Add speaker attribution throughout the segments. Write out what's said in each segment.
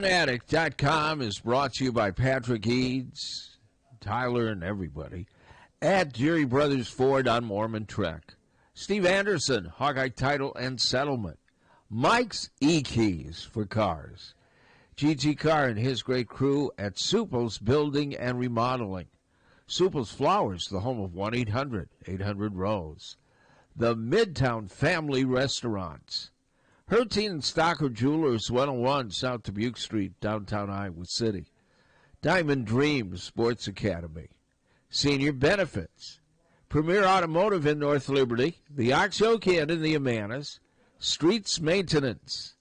Speaker 1: Fanatic.com is brought to you by Patrick Eads, Tyler, and everybody at Jerry Brothers Ford on Mormon Trek. Steve Anderson, Hawkeye Title and Settlement. Mike's E-Keys for cars. GG Carr and his great crew at Supple's Building and Remodeling. Supple's Flowers, the home of 1-800-800-ROSE. The Midtown Family Restaurants. Harty and Stocker Jewelers, 101 South Dubuque Street, downtown Iowa City. Diamond Dreams Sports Academy. Senior Benefits. Premier Automotive in North Liberty. The Ox Yoke Inn in the Amanas. Streets Maintenance.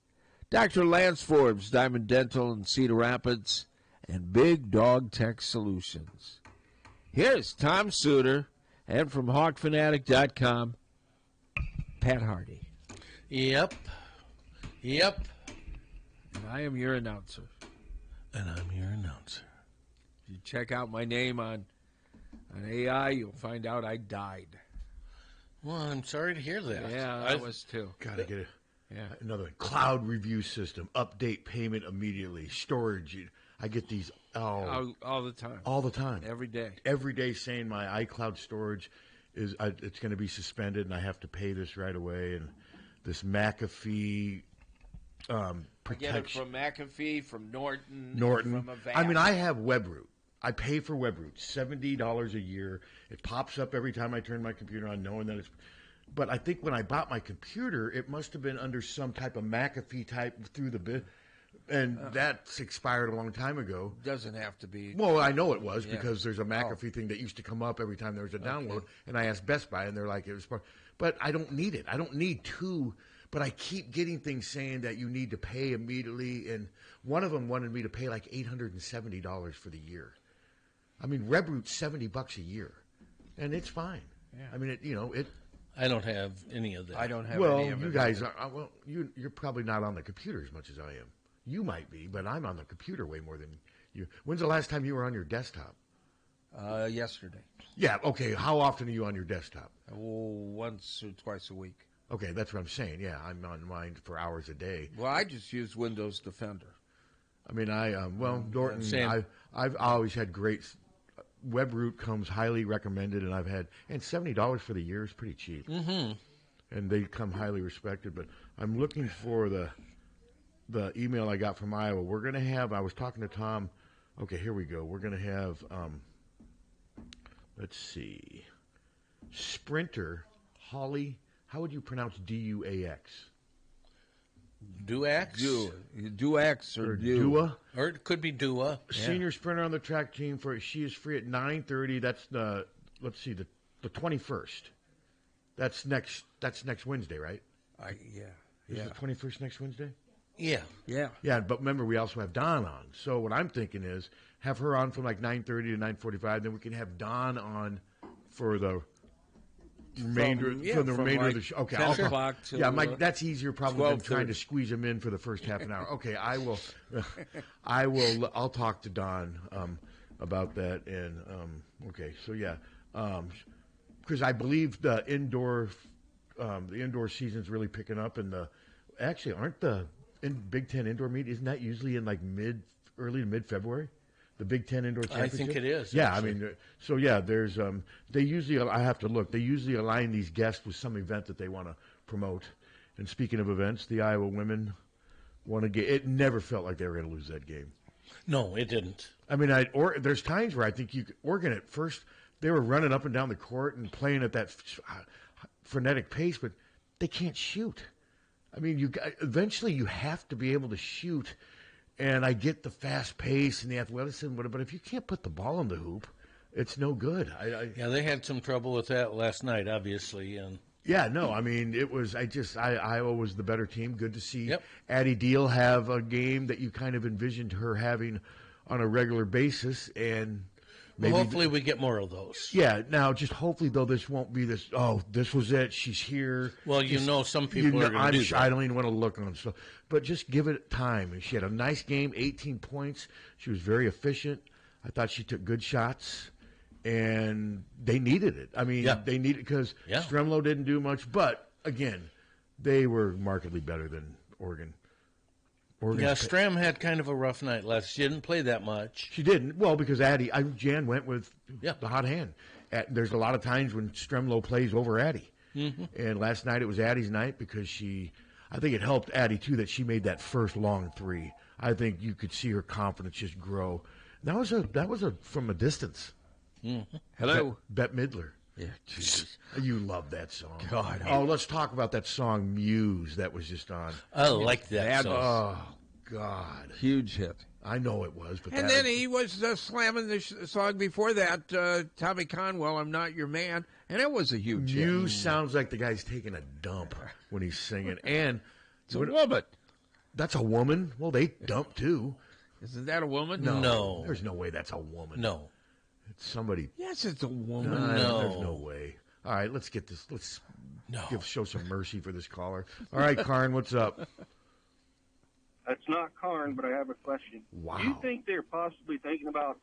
Speaker 1: Dr. Lance Forbes, Diamond Dental in Cedar Rapids. And Big Dog Tech Solutions. Here's Tom Suter, and from HawkFanatic.com, Pat Harty.
Speaker 2: Yep.
Speaker 1: And I am your announcer.
Speaker 2: And I'm your announcer.
Speaker 1: If you check out my name on AI, you'll find out I died.
Speaker 2: Well, I'm sorry to hear that.
Speaker 1: Yeah, I was too.
Speaker 3: Gotta get another cloud review system, update payment immediately, storage. I get these
Speaker 1: all the time.
Speaker 3: All the time.
Speaker 1: Every day.
Speaker 3: Every day saying my iCloud storage is it's going to be suspended and I have to pay this right away. And this McAfee protection.
Speaker 1: I get it from McAfee, from Norton. From Avast.
Speaker 3: I mean, I have WebRoot. I pay for WebRoot, $70 a year. It pops up every time I turn my computer on, knowing that it's. But I think when I bought my computer, it must have been under some type of McAfee type through the bit, and that's expired a long time ago.
Speaker 1: Doesn't have to be.
Speaker 3: Well, I know it was because there's a McAfee thing that used to come up every time there was a download, and I asked Best Buy, and they're like, it was. But I don't need it. I don't need two. But I keep getting things saying that you need to pay immediately, and one of them wanted me to pay like $870 for the year. I mean, WebRoot's $70 a year, and it's fine.
Speaker 1: Yeah.
Speaker 3: I mean,
Speaker 2: I don't have any of that.
Speaker 1: I don't have
Speaker 3: well,
Speaker 1: any of it.
Speaker 3: you guys are. Well, you're probably not on the computer as much as I am. You might be, but I'm on the computer way more than you. When's the last time you were on your desktop?
Speaker 1: Yesterday.
Speaker 3: Yeah. Okay. How often are you on your desktop?
Speaker 1: Once or twice a week.
Speaker 3: Okay, that's what I'm saying. Yeah, I'm on mine for hours a day.
Speaker 1: Well, I just use Windows Defender.
Speaker 3: I mean, Norton. I've always had great. WebRoot comes highly recommended, and and $70 for the year is pretty cheap.
Speaker 2: Mm-hmm.
Speaker 3: And they come highly respected. But I'm looking for the email I got from Iowa. We're going to have. I was talking to Tom. Okay, here we go. We're going to have. Let's see. Sprinter Holly. How would you pronounce Duax?
Speaker 2: Duax?
Speaker 1: Duax or
Speaker 3: Dua?
Speaker 2: Or it could be Dua.
Speaker 3: Senior sprinter on the track team she is free at 9:30. That's the 21st. That's next Wednesday, right? Is the 21st next Wednesday?
Speaker 2: Yeah.
Speaker 3: Yeah, but remember we also have Dawn on. So what I'm thinking is have her on from like 9:30 to 9:45, then we can have Dawn on for the remainder of the show. Okay,
Speaker 1: 10 o'clock till
Speaker 3: Mike, that's easier probably than trying to squeeze him in for the first half an hour. Okay, I'll talk to Don about that. And okay, so yeah, because I believe the indoor season's really picking up, and aren't the Big Ten indoor meet, isn't that usually in like early to mid February? The Big Ten Indoor Championship?
Speaker 2: I think it is.
Speaker 3: Yeah,
Speaker 2: actually.
Speaker 3: I mean, so yeah, there's, they usually, I have to look, they usually align these guests with some event that they want to promote. And speaking of events, the Iowa women won a game. It never felt like they were going to lose that game.
Speaker 2: No, it didn't.
Speaker 3: I mean, there's times where I think Oregon at first, they were running up and down the court and playing at that frenetic pace, but they can't shoot. I mean, eventually you have to be able to shoot. And I get the fast pace and the athleticism, but if you can't put the ball in the hoop, it's no good.
Speaker 2: Yeah, they had some trouble with that last night, obviously. And
Speaker 3: yeah, no, I mean, it was. Iowa was the better team. Good to see Addie Deal have a game that you kind of envisioned her having on a regular basis, and
Speaker 2: maybe hopefully we get more of those.
Speaker 3: Yeah, now just hopefully though this won't be this. Oh, this was it. She's here.
Speaker 2: Well, some people are going to do that.
Speaker 3: I don't even want to look on stuff, but just give it time. And she had a nice game, 18 points. She was very efficient. I thought she took good shots, and they needed it. I mean, they needed it because Stremlo didn't do much, but again, they were markedly better than Oregon.
Speaker 2: Yeah, Stram had kind of a rough night last. She didn't play that much.
Speaker 3: She didn't. Well, because Jan went with the hot hand. There's a lot of times when Stremlow plays over Addie. Mm-hmm. And last night it was Addie's night because I think it helped Addie, too, that she made that first long three. I think you could see her confidence just grow. That was from a distance.
Speaker 2: Mm-hmm.
Speaker 1: Hello.
Speaker 3: Bette Midler.
Speaker 1: Yeah, Jesus.
Speaker 3: You love that song.
Speaker 1: God.
Speaker 3: Oh, let's talk about that song Muse that was just on.
Speaker 2: I like that song.
Speaker 3: Oh, God.
Speaker 1: Huge hit.
Speaker 3: I know it was. But
Speaker 1: then he was slamming the song before that, Tommy Conwell, I'm Not Your Man, and it was a huge hit.
Speaker 3: Muse sounds like the guy's taking a dump when he's singing. And
Speaker 1: it's a woman.
Speaker 3: That's a woman? Well, they dump, too.
Speaker 1: Isn't that a woman?
Speaker 3: No. There's no way that's a woman.
Speaker 2: No.
Speaker 3: It's somebody.
Speaker 1: Yes, it's a woman.
Speaker 2: No.
Speaker 3: There's no way. All right, let's get this. Let's show some mercy for this caller. All right, Karn, what's up?
Speaker 4: That's not Karn, but I have a question.
Speaker 3: Wow.
Speaker 4: Do you think they're possibly thinking about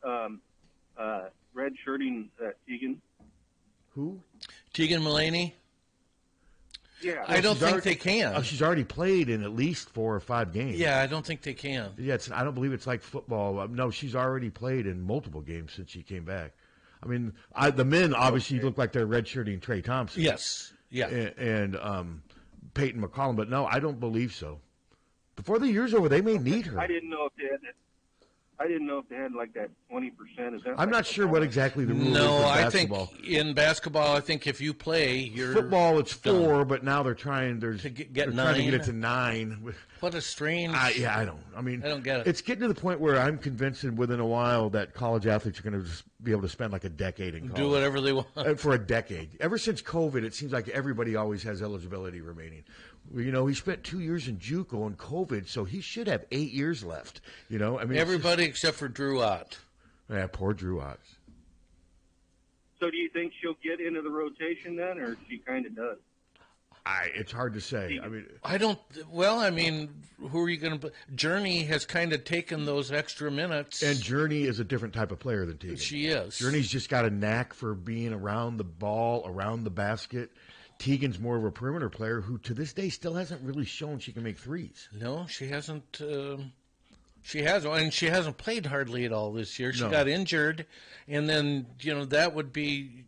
Speaker 4: redshirting Tegan?
Speaker 3: Who?
Speaker 2: Tegan Mullaney?
Speaker 4: Yeah.
Speaker 2: I don't think they can.
Speaker 3: She's already played in at least 4 or 5 games.
Speaker 2: Yeah, I don't think they can.
Speaker 3: Yeah, I don't believe it's like football. No, she's already played in multiple games since she came back. I mean, the men obviously look like they're redshirting Trey Thompson.
Speaker 2: Yes. Yeah.
Speaker 3: And Peyton McCollum, but no, I don't believe so. Before the year's over, they may need her.
Speaker 4: I didn't know if they had like that 20%. Is that?
Speaker 3: I'm not sure what exactly the rule is for basketball.
Speaker 2: I think in basketball, if you play, you're
Speaker 3: football. It's
Speaker 2: done.
Speaker 3: 4, but now they're trying. They're
Speaker 2: trying to
Speaker 3: get it to 9.
Speaker 2: What a strange.
Speaker 3: I don't get it. It's getting to the point where I'm convinced that within a while that college athletes are going to be able to spend like a decade in college.
Speaker 2: Do whatever they want
Speaker 3: for a decade. Ever since COVID, it seems like everybody always has eligibility remaining. You know, he spent 2 years in JUCO and COVID, so he should have 8 years left. You know, I mean,
Speaker 2: everybody except for Drew Ott.
Speaker 3: Yeah, poor Drew Ott.
Speaker 4: So, do you think she'll get into the rotation then, or she kind of does?
Speaker 3: It's hard to say. I mean,
Speaker 2: I don't. Well, I mean, who are you going to? Journey has kind of taken those extra minutes.
Speaker 3: And Journey is a different type of player than Tegan.
Speaker 2: She is.
Speaker 3: Journey's just got a knack for being around the ball, around the basket. Tegan's more of a perimeter player who, to this day, still hasn't really shown she can make threes.
Speaker 2: No, she hasn't. She hasn't, and she hasn't played hardly at all this year. She got injured, and then that would be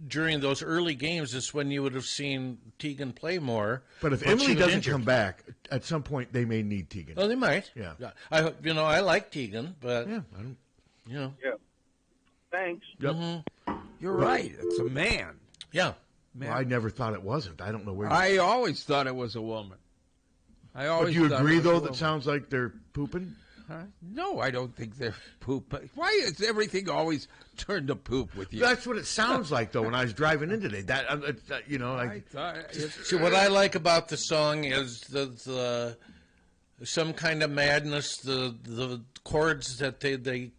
Speaker 2: during those early games. Is when you would have seen Tegan play more.
Speaker 3: But if Emily doesn't come back, at some point they may need Tegan.
Speaker 2: Oh, they might.
Speaker 3: Yeah.
Speaker 2: I like Tegan, but
Speaker 3: yeah, I don't.
Speaker 4: Yeah. Thanks.
Speaker 3: Yep.
Speaker 2: Mm-hmm.
Speaker 1: You're right. It's a man.
Speaker 2: Yeah.
Speaker 3: Well, I never thought it wasn't. I don't know where.
Speaker 1: I always thought it was a woman.
Speaker 3: But do you agree, though, that sounds like they're pooping?
Speaker 1: No, I don't think they're pooping. Why is everything always turned to poop with you?
Speaker 3: That's what it sounds like, though, when I was driving in today.
Speaker 2: See, what I like about the song is the some kind of madness. The chords that they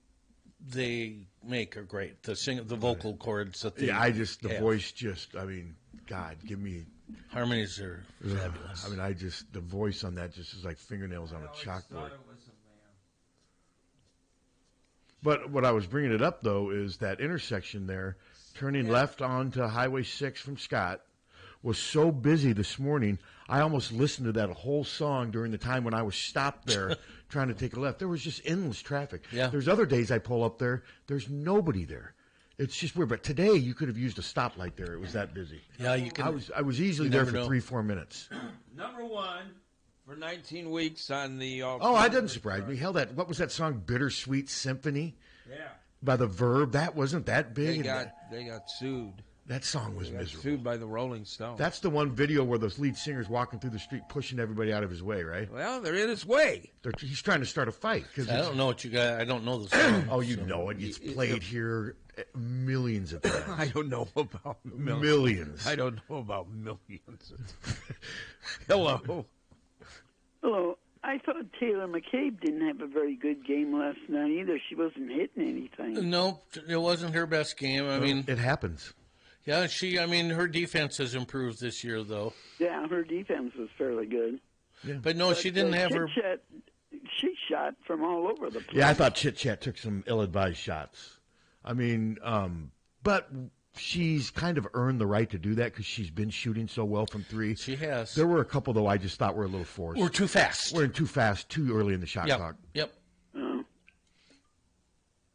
Speaker 2: make are great. The vocal chords that they
Speaker 3: the voice just. I mean, God, give me.
Speaker 2: Harmonies are fabulous.
Speaker 3: I mean, the voice on that just is like fingernails on a chalkboard. But what I was bringing it up, though, is that intersection there, turning left onto Highway 6 from Scott, was so busy this morning, I almost listened to that whole song during the time when I was stopped there trying to take a left. There was just endless traffic.
Speaker 2: Yeah.
Speaker 3: There's other days I pull up there, there's nobody there. It's just weird. But today, you could have used a stoplight there. It was that busy.
Speaker 2: Yeah, you can.
Speaker 3: I was easily there for 3-4 minutes.
Speaker 1: Number 1 for 19 weeks on the.
Speaker 3: That doesn't surprise me. Hell, what was that song, Bittersweet Symphony?
Speaker 1: Yeah.
Speaker 3: By the Verb. That wasn't that big.
Speaker 1: They got sued.
Speaker 3: That song was miserable.
Speaker 1: Sued by the Rolling Stones.
Speaker 3: That's the one video where those lead singers walking through the street pushing everybody out of his way, right?
Speaker 1: Well, they're in his way.
Speaker 3: He's trying to start a fight.
Speaker 2: I don't know what you got. I don't know the song.
Speaker 3: Oh, you know it. It's played here millions of times.
Speaker 1: I don't know about
Speaker 3: millions.
Speaker 1: I don't know about millions. Hello.
Speaker 5: Hello. I thought Taylor McCabe didn't have a very good game last night either. She wasn't hitting anything.
Speaker 2: No, it wasn't her best game. I mean,
Speaker 3: it happens.
Speaker 2: Yeah, her defense has improved this year, though.
Speaker 5: Yeah, her defense was fairly good.
Speaker 2: Yeah. But she didn't have her.
Speaker 5: She shot from all over the place.
Speaker 3: Yeah, I thought Chit Chat took some ill-advised shots. I mean, but she's kind of earned the right to do that because she's been shooting so well from three.
Speaker 2: She has.
Speaker 3: There were a couple, though, I just thought were a little forced.
Speaker 2: We're too fast.
Speaker 3: We're too fast, too early in the shot clock.
Speaker 2: Yep.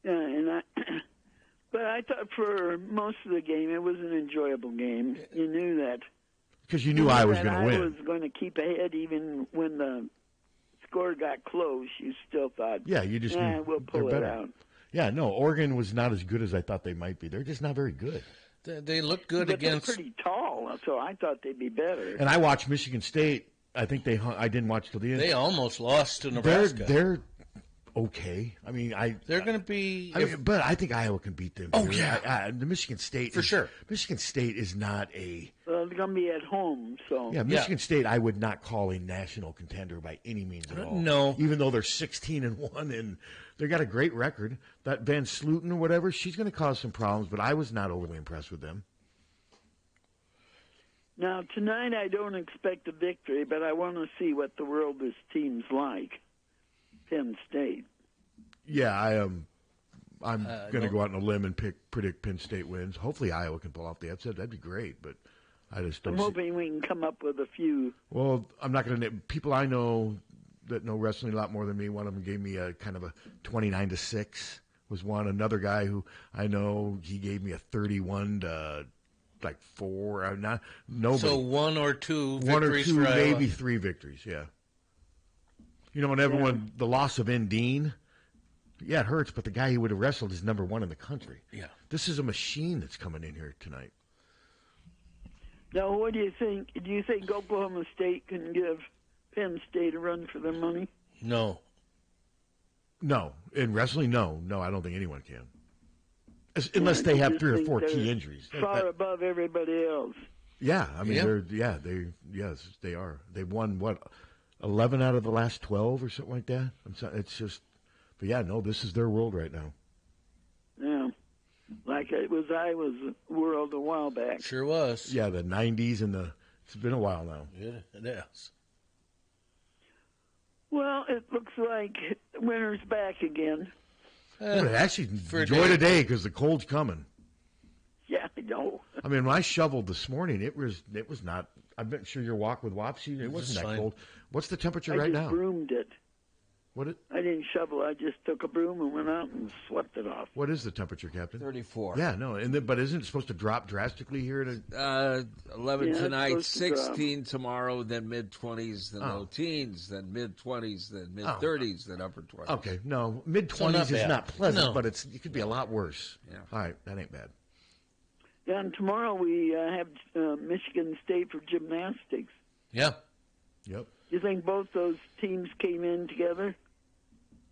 Speaker 5: Yeah, but I thought for most of the game it was an enjoyable game. You knew that.
Speaker 3: Because you knew I was going to win.
Speaker 5: I was going to keep ahead even when the score got close. You still thought,
Speaker 3: you just knew
Speaker 5: we'll pull it out.
Speaker 3: Yeah, no, Oregon was not as good as I thought they might be. They're just not very good.
Speaker 2: They look good
Speaker 5: but
Speaker 2: against.
Speaker 5: They're pretty tall, so I thought they'd be better.
Speaker 3: And I watched Michigan State. I think I didn't watch till the end.
Speaker 2: They almost lost to Nebraska.
Speaker 3: They're okay. I mean,
Speaker 2: they're going to be.
Speaker 3: But I think Iowa can beat them.
Speaker 2: Oh
Speaker 3: here. The Michigan State
Speaker 2: for sure.
Speaker 3: Michigan State is not a.
Speaker 5: Well, they're going to be at home, so.
Speaker 3: Yeah, Michigan State I would not call a national contender by any means at all.
Speaker 2: No,
Speaker 3: even though they're 16-1 and they got a great record. That Van Sluten or whatever, she's going to cause some problems. But I was not overly impressed with them.
Speaker 5: Now, tonight I don't expect a victory, but I want to see what the world this team's like. Penn State.
Speaker 3: Yeah, I am. I'm going to go out on a limb and predict Penn State wins. Hopefully Iowa can pull off the upset. That'd be great, but I just don't.
Speaker 5: I'm hoping we can come up with a few.
Speaker 3: Well, I'm not going to name people I know that know wrestling a lot more than me. One of them gave me a kind of a 29-6 was one. Another guy who I know, he gave me a 31-4. Nobody.
Speaker 2: So one or two victories for
Speaker 3: maybe
Speaker 2: Iowa.
Speaker 3: 3 victories. Yeah. You know, and everyone, the loss of Dean, yeah, it hurts, but the guy he would have wrestled is number 1 in the country.
Speaker 2: Yeah.
Speaker 3: This is a machine that's coming in here tonight.
Speaker 5: Now, what do you think? Do you think Oklahoma State can give Penn State a run for their money?
Speaker 2: No.
Speaker 3: No. In wrestling, no. No, I don't think anyone can. Unless they have 3 or 4 key injuries.
Speaker 5: Far above everybody else.
Speaker 3: Yeah, I mean, yes, they are. They've won, 11 out of the last 12 or something like that? It's just, but yeah, no, this is their world right now.
Speaker 5: Yeah, like it was Iowa's world a while back.
Speaker 2: Sure was.
Speaker 3: Yeah, the 90s it's been a while now.
Speaker 2: It is.
Speaker 5: Well, it looks like winter's back again.
Speaker 3: Actually, enjoy today because the cold's coming.
Speaker 5: Yeah, I know.
Speaker 3: I mean, when I shoveled this morning, it was not. I'm not sure your walk with Wapsie, it wasn't that cold. What's the temperature right now?
Speaker 5: I just broomed it.
Speaker 3: I
Speaker 5: didn't shovel. I just took a broom and went out and swept it off.
Speaker 3: What is the temperature, Captain?
Speaker 1: 34.
Speaker 3: Yeah, no, but isn't it supposed to drop drastically here?
Speaker 1: 11 tonight, 16 tomorrow, then mid-20s, then low teens, then mid-20s, then mid-30s, then upper 20s.
Speaker 3: Okay, no, mid-20s is not pleasant, but it could be a lot worse.
Speaker 1: Yeah.
Speaker 3: All right, that ain't bad.
Speaker 5: Yeah, and tomorrow we have Michigan State for gymnastics.
Speaker 2: Yeah.
Speaker 3: Yep.
Speaker 5: You think both those teams came in together?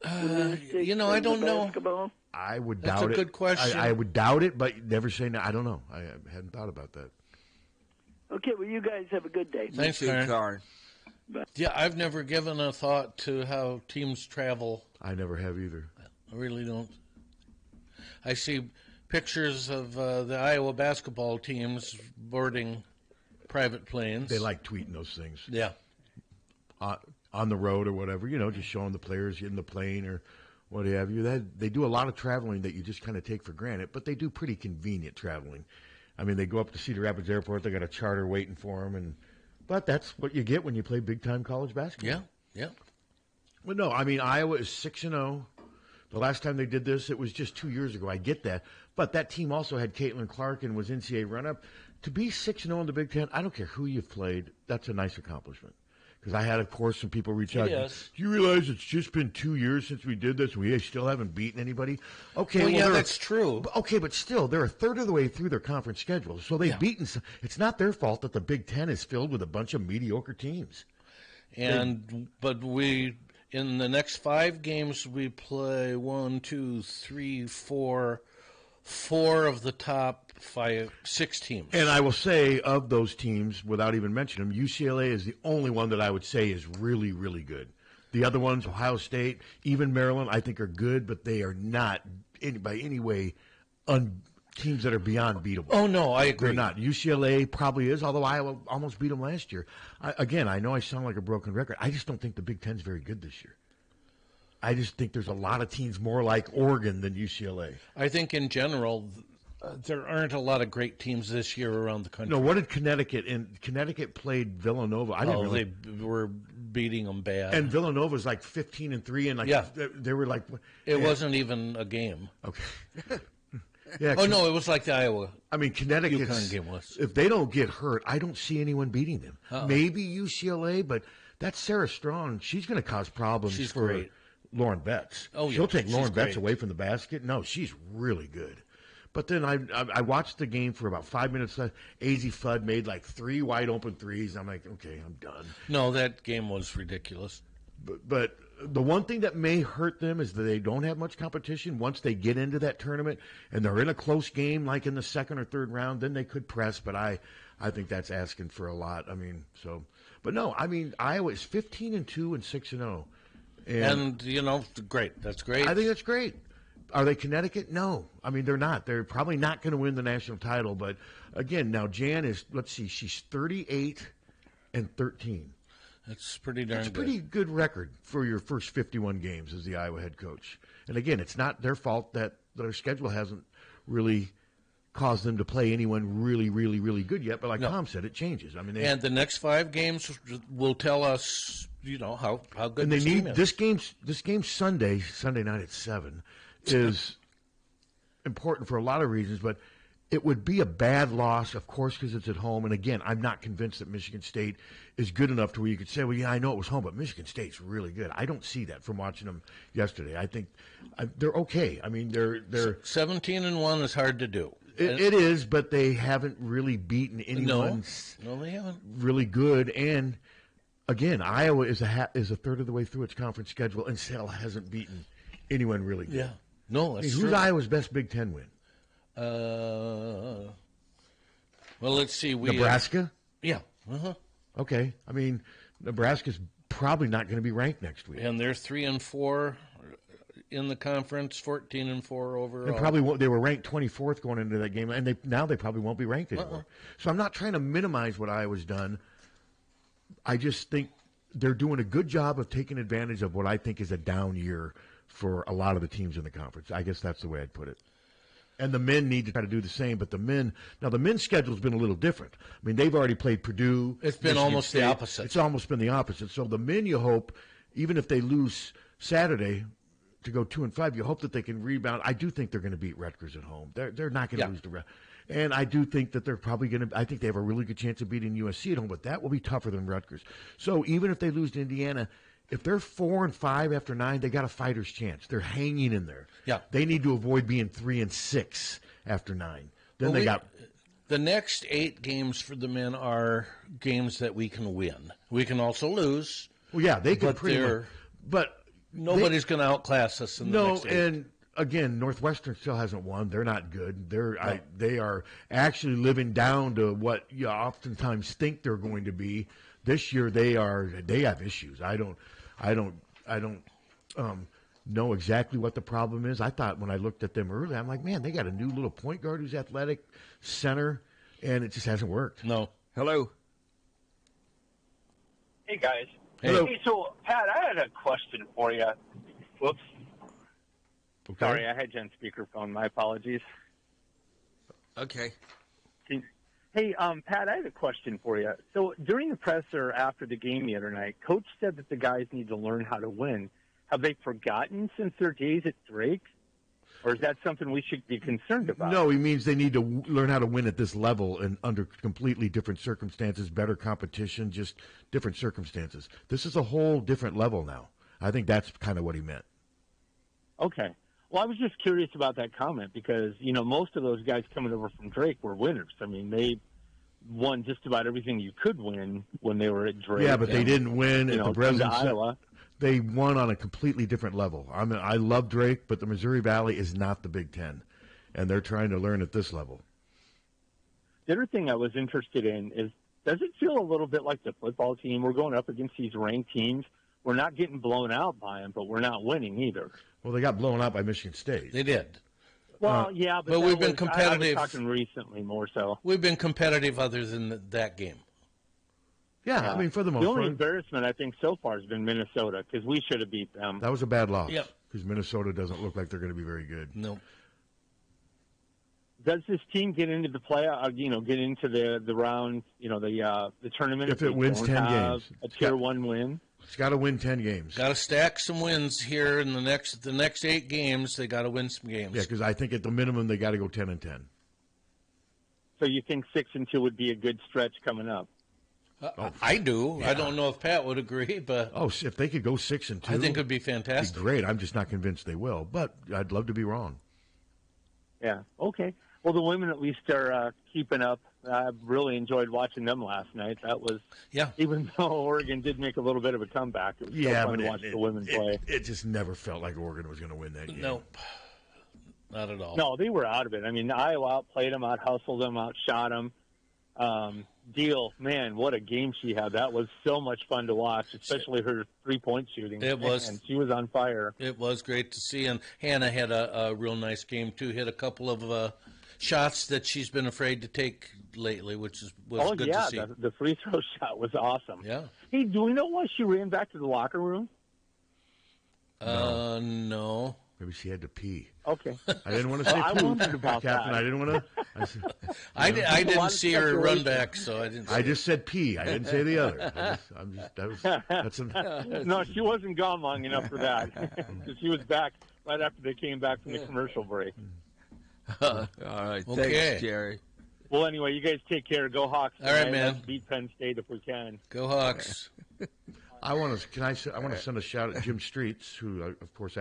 Speaker 2: I don't know.
Speaker 5: Basketball?
Speaker 3: I would doubt it.
Speaker 2: That's a good question.
Speaker 3: I would doubt it, but never say no. I don't know. I hadn't thought about that.
Speaker 5: Okay, well, you guys have a good day.
Speaker 2: Thanks, Karen. Yeah, I've never given a thought to how teams travel.
Speaker 3: I never have either.
Speaker 2: I really don't. I see pictures of the Iowa basketball teams boarding private planes.
Speaker 3: They like tweeting those things.
Speaker 2: Yeah.
Speaker 3: On the road or whatever, just showing the players in the plane or what have you. They do a lot of traveling that you just kind of take for granted, but they do pretty convenient traveling. I mean, they go up to Cedar Rapids Airport, they got a charter waiting for them, but that's what you get when you play big-time college basketball.
Speaker 2: Yeah.
Speaker 3: Well, no, I mean, Iowa is 6-0. The last time they did this, it was just 2 years ago. I get that. But that team also had Caitlin Clark and was NCAA run-up. To be 6-0 in the Big Ten, I don't care who you've played, that's a nice accomplishment. Because I had, of course, some people reach out. Do you realize it's just been 2 years since we did this? We still haven't beaten anybody. Okay,
Speaker 2: well, that's true.
Speaker 3: Okay, but still, they're a third of the way through their conference schedule, so they've beaten. It's not their fault that the Big Ten is filled with a bunch of mediocre teams.
Speaker 2: But we in the next 5 games we play 4 of the top 6 teams.
Speaker 3: And I will say, of those teams, without even mentioning them, UCLA is the only one that I would say is really, really good. The other ones, Ohio State, even Maryland, I think are good, but they are not, by any way, teams that are beyond beatable.
Speaker 2: Oh, no, I agree.
Speaker 3: They're not. UCLA probably is, although Iowa almost beat them last year. I know I sound like a broken record. I just don't think the Big Ten's very good this year. I just think there's a lot of teams more like Oregon than UCLA.
Speaker 2: I think in general, There aren't a lot of great teams this year around the country.
Speaker 3: No, what did Connecticut? And Connecticut played Villanova. I didn't really.
Speaker 2: They were beating them bad.
Speaker 3: And Villanova's like 15-3, and they were like.
Speaker 2: It wasn't even a game.
Speaker 3: Okay. Yeah.
Speaker 2: No, it was like the Iowa.
Speaker 3: I mean, Connecticut.
Speaker 2: game was.
Speaker 3: If they don't get hurt, I don't see anyone beating them. Maybe UCLA, but that's Sarah Strong. She's going to cause problems.
Speaker 2: She's
Speaker 3: for
Speaker 2: great.
Speaker 3: Lauren Betts. She'll take Lauren Betts away from the basket. No, she's really good. But then I watched the game for about 5 minutes. AZ Fudd made like 3 wide open threes. I'm like, okay, I'm done.
Speaker 2: No, that game was ridiculous.
Speaker 3: But the one thing that may hurt them is that they don't have much competition. Once they get into that tournament and they're in a close game, like in the second or third round, then they could press. But I think that's asking for a lot. I mean, so. But no, I mean, Iowa is 15-2 and 6-0.
Speaker 2: And great. That's great.
Speaker 3: I think that's great. Are they Connecticut? No. I mean, they're not. They're probably not going to win the national title. But, again, now Jan is, let's see, she's 38-13.
Speaker 2: That's pretty darn good.
Speaker 3: That's a pretty good record for your first 51 games as the Iowa head coach. And, again, it's not their fault that their schedule hasn't really caused them to play anyone really, really, really good yet. But like Tom said, it changes. I mean,
Speaker 2: and the next 5 games will tell us, how good
Speaker 3: and they
Speaker 2: this
Speaker 3: need
Speaker 2: team is.
Speaker 3: This game Sunday night at 7 is important for a lot of reasons, but it would be a bad loss, of course, because it's at home. And again, I'm not convinced that Michigan State is good enough to where you could say, well, yeah, I know it was home, but Michigan State's really good. I don't see that from watching them yesterday. I think they're okay. I mean, they're
Speaker 2: 17-1 is hard to do.
Speaker 3: It is, but they haven't really beaten anyone.
Speaker 2: No, they haven't.
Speaker 3: Really good. And again, Iowa is a third of the way through its conference schedule and still hasn't beaten anyone really good.
Speaker 2: Yeah. No, that's
Speaker 3: who's
Speaker 2: true.
Speaker 3: Iowa's best Big Ten win?
Speaker 2: Well, let's see.
Speaker 3: Nebraska?
Speaker 2: Yeah. Uh-huh.
Speaker 3: Okay. I mean, Nebraska's probably not going to be ranked next week.
Speaker 2: And they're 3-4 in the conference, 14-4 overall.
Speaker 3: And probably they were ranked 24th going into that game, and they probably won't be ranked anymore. So I'm not trying to minimize what Iowa's done. I just think they're doing a good job of taking advantage of what I think is a down year for a lot of the teams in the conference. I guess that's the way I'd put it. And the men need to try to do the same, but the men's schedule's been a little different. I mean, they've already played Purdue.
Speaker 2: It's been almost the opposite.
Speaker 3: It's almost been the opposite. So the men, you hope, even if they lose Saturday to go 2-5, you hope that they can rebound. I do think they're going to beat Rutgers at home. They're not going to lose to Rutgers. And I do think that they're probably going to – I think they have a really good chance of beating USC at home, but that will be tougher than Rutgers. So even if they lose to Indiana – if they're 4-5 after 9, they got a fighter's chance. They're hanging in there.
Speaker 2: Yeah.
Speaker 3: They need to avoid being 3-6 after 9. Then
Speaker 2: the next 8 games for the men are games that we can win. We can also lose.
Speaker 3: Well, yeah, they can pretty much. But
Speaker 2: nobody's going to outclass us in the next 8.
Speaker 3: And again, Northwestern still hasn't won. They're not good. They are actually living down to what you oftentimes think they're going to be. This year they have issues. I don't know exactly what the problem is. I thought when I looked at them early, I'm like, man, they got a new little point guard who's athletic, center, and it just hasn't worked.
Speaker 2: No.
Speaker 1: Hello.
Speaker 6: Hey, guys.
Speaker 3: Hello.
Speaker 6: Hey, so, Pat, I had a question for you. Whoops.
Speaker 3: Okay.
Speaker 6: Sorry, I had you on speakerphone. My apologies.
Speaker 1: Okay.
Speaker 6: Hey, Pat, I had a question for you. So during the presser after the game the other night, Coach said that the guys need to learn how to win. Have they forgotten since their days at Drake? Or is that something we should be concerned about?
Speaker 3: No, he means they need to learn how to win at this level and under completely different circumstances, better competition, just different circumstances. This is a whole different level now. I think that's kind of what he meant.
Speaker 6: Okay. Well, I was just curious about that comment because, most of those guys coming over from Drake were winners. I mean, they won just about everything you could win when they were at Drake.
Speaker 3: Yeah, but they didn't win at the President's
Speaker 6: Iowa.
Speaker 3: They won on a completely different level. I love Drake, but the Missouri Valley is not the Big Ten, and they're trying to learn at this level.
Speaker 6: The other thing I was interested in is, does it feel a little bit like the football team? We're going up against these ranked teams. We're not getting blown out by them, but we're not winning either.
Speaker 3: Well, they got blown out by Michigan State.
Speaker 2: They did.
Speaker 6: Well, yeah,
Speaker 2: but we've been competitive.
Speaker 6: I was talking recently more so.
Speaker 2: We've been competitive other than that game.
Speaker 3: Yeah, I mean, for the most
Speaker 6: part. The
Speaker 3: part.
Speaker 6: only embarrassment, I think, so far has been Minnesota because we should have beat them.
Speaker 3: That was a bad loss.
Speaker 2: Yep.
Speaker 3: Because Minnesota doesn't look like they're going to be very good.
Speaker 2: No.
Speaker 6: Does this team get into the play? Get into the round? The tournament.
Speaker 3: If it wins 10 games,
Speaker 6: a tier 1 win.
Speaker 3: It's got to win 10 games.
Speaker 2: Got to stack some wins here in the next 8 games. They got to win some games.
Speaker 3: Yeah, because I think at the minimum they got to go 10-10.
Speaker 6: So you think 6-2 would be a good stretch coming up?
Speaker 2: I do.
Speaker 3: Yeah.
Speaker 2: I don't know if Pat would agree, but
Speaker 3: if they could go 6-2,
Speaker 2: I think it would be fantastic.
Speaker 3: It'd be great. I'm just not convinced they will, but I'd love to be wrong.
Speaker 6: Yeah. Okay. Well, the women at least are keeping up. I really enjoyed watching them last night. That was, even though Oregon did make a little bit of a comeback, it was still fun to watch the women play.
Speaker 3: It just never felt like Oregon was going to win that game.
Speaker 2: Nope. Not at all.
Speaker 6: No, they were out of it. I mean, Iowa outplayed them, out-hustled them, outshot them. Deal, man, what a game she had. That was so much fun to watch, especially her three-point shooting.
Speaker 2: It was.
Speaker 6: And she was on fire.
Speaker 2: It was great to see. And Hannah had a real nice game, too. Hit a couple of shots that she's been afraid to take lately, which was good to see.
Speaker 6: The free throw shot was awesome.
Speaker 2: Yeah.
Speaker 6: Hey, do we know why she ran back to the locker room?
Speaker 2: No.
Speaker 3: Maybe she had to pee.
Speaker 6: Okay.
Speaker 3: I didn't want to say
Speaker 6: I wondered about
Speaker 3: Captain.
Speaker 6: that.
Speaker 3: I didn't want to.
Speaker 2: I didn't see her run back, so I didn't.
Speaker 3: I just said pee. I didn't say the other.
Speaker 6: No, she wasn't gone long enough for that. She was back right after they came back from the commercial break.
Speaker 1: All right.
Speaker 2: Okay.
Speaker 1: Thanks, Jerry.
Speaker 6: Well, anyway, you guys take care. Go Hawks.
Speaker 2: All right, man.
Speaker 6: Let's beat Penn State if we can.
Speaker 2: Go Hawks.
Speaker 3: I want to send a shout out to Jim Streets, who, of course,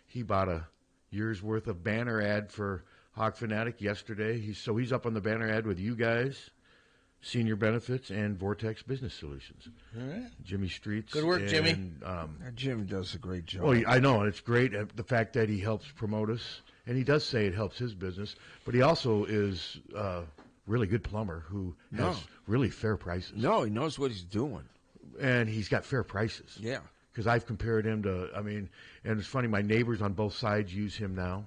Speaker 3: he bought a year's worth of banner ad for Hawk Fanatic yesterday. He's up on the banner ad with you guys, Senior Benefits, and Vortex Business Solutions.
Speaker 2: All right.
Speaker 3: Jimmy Streets.
Speaker 2: Good work, Jimmy.
Speaker 1: Jim does a great job.
Speaker 3: Well, I know, and it's great the fact that he helps promote us, and he does say it helps his business, but he also is a really good plumber who has really fair prices.
Speaker 1: No, he knows what he's doing.
Speaker 3: And he's got fair prices.
Speaker 1: Yeah.
Speaker 3: Because I've compared him to, and it's funny, my neighbors on both sides use him now.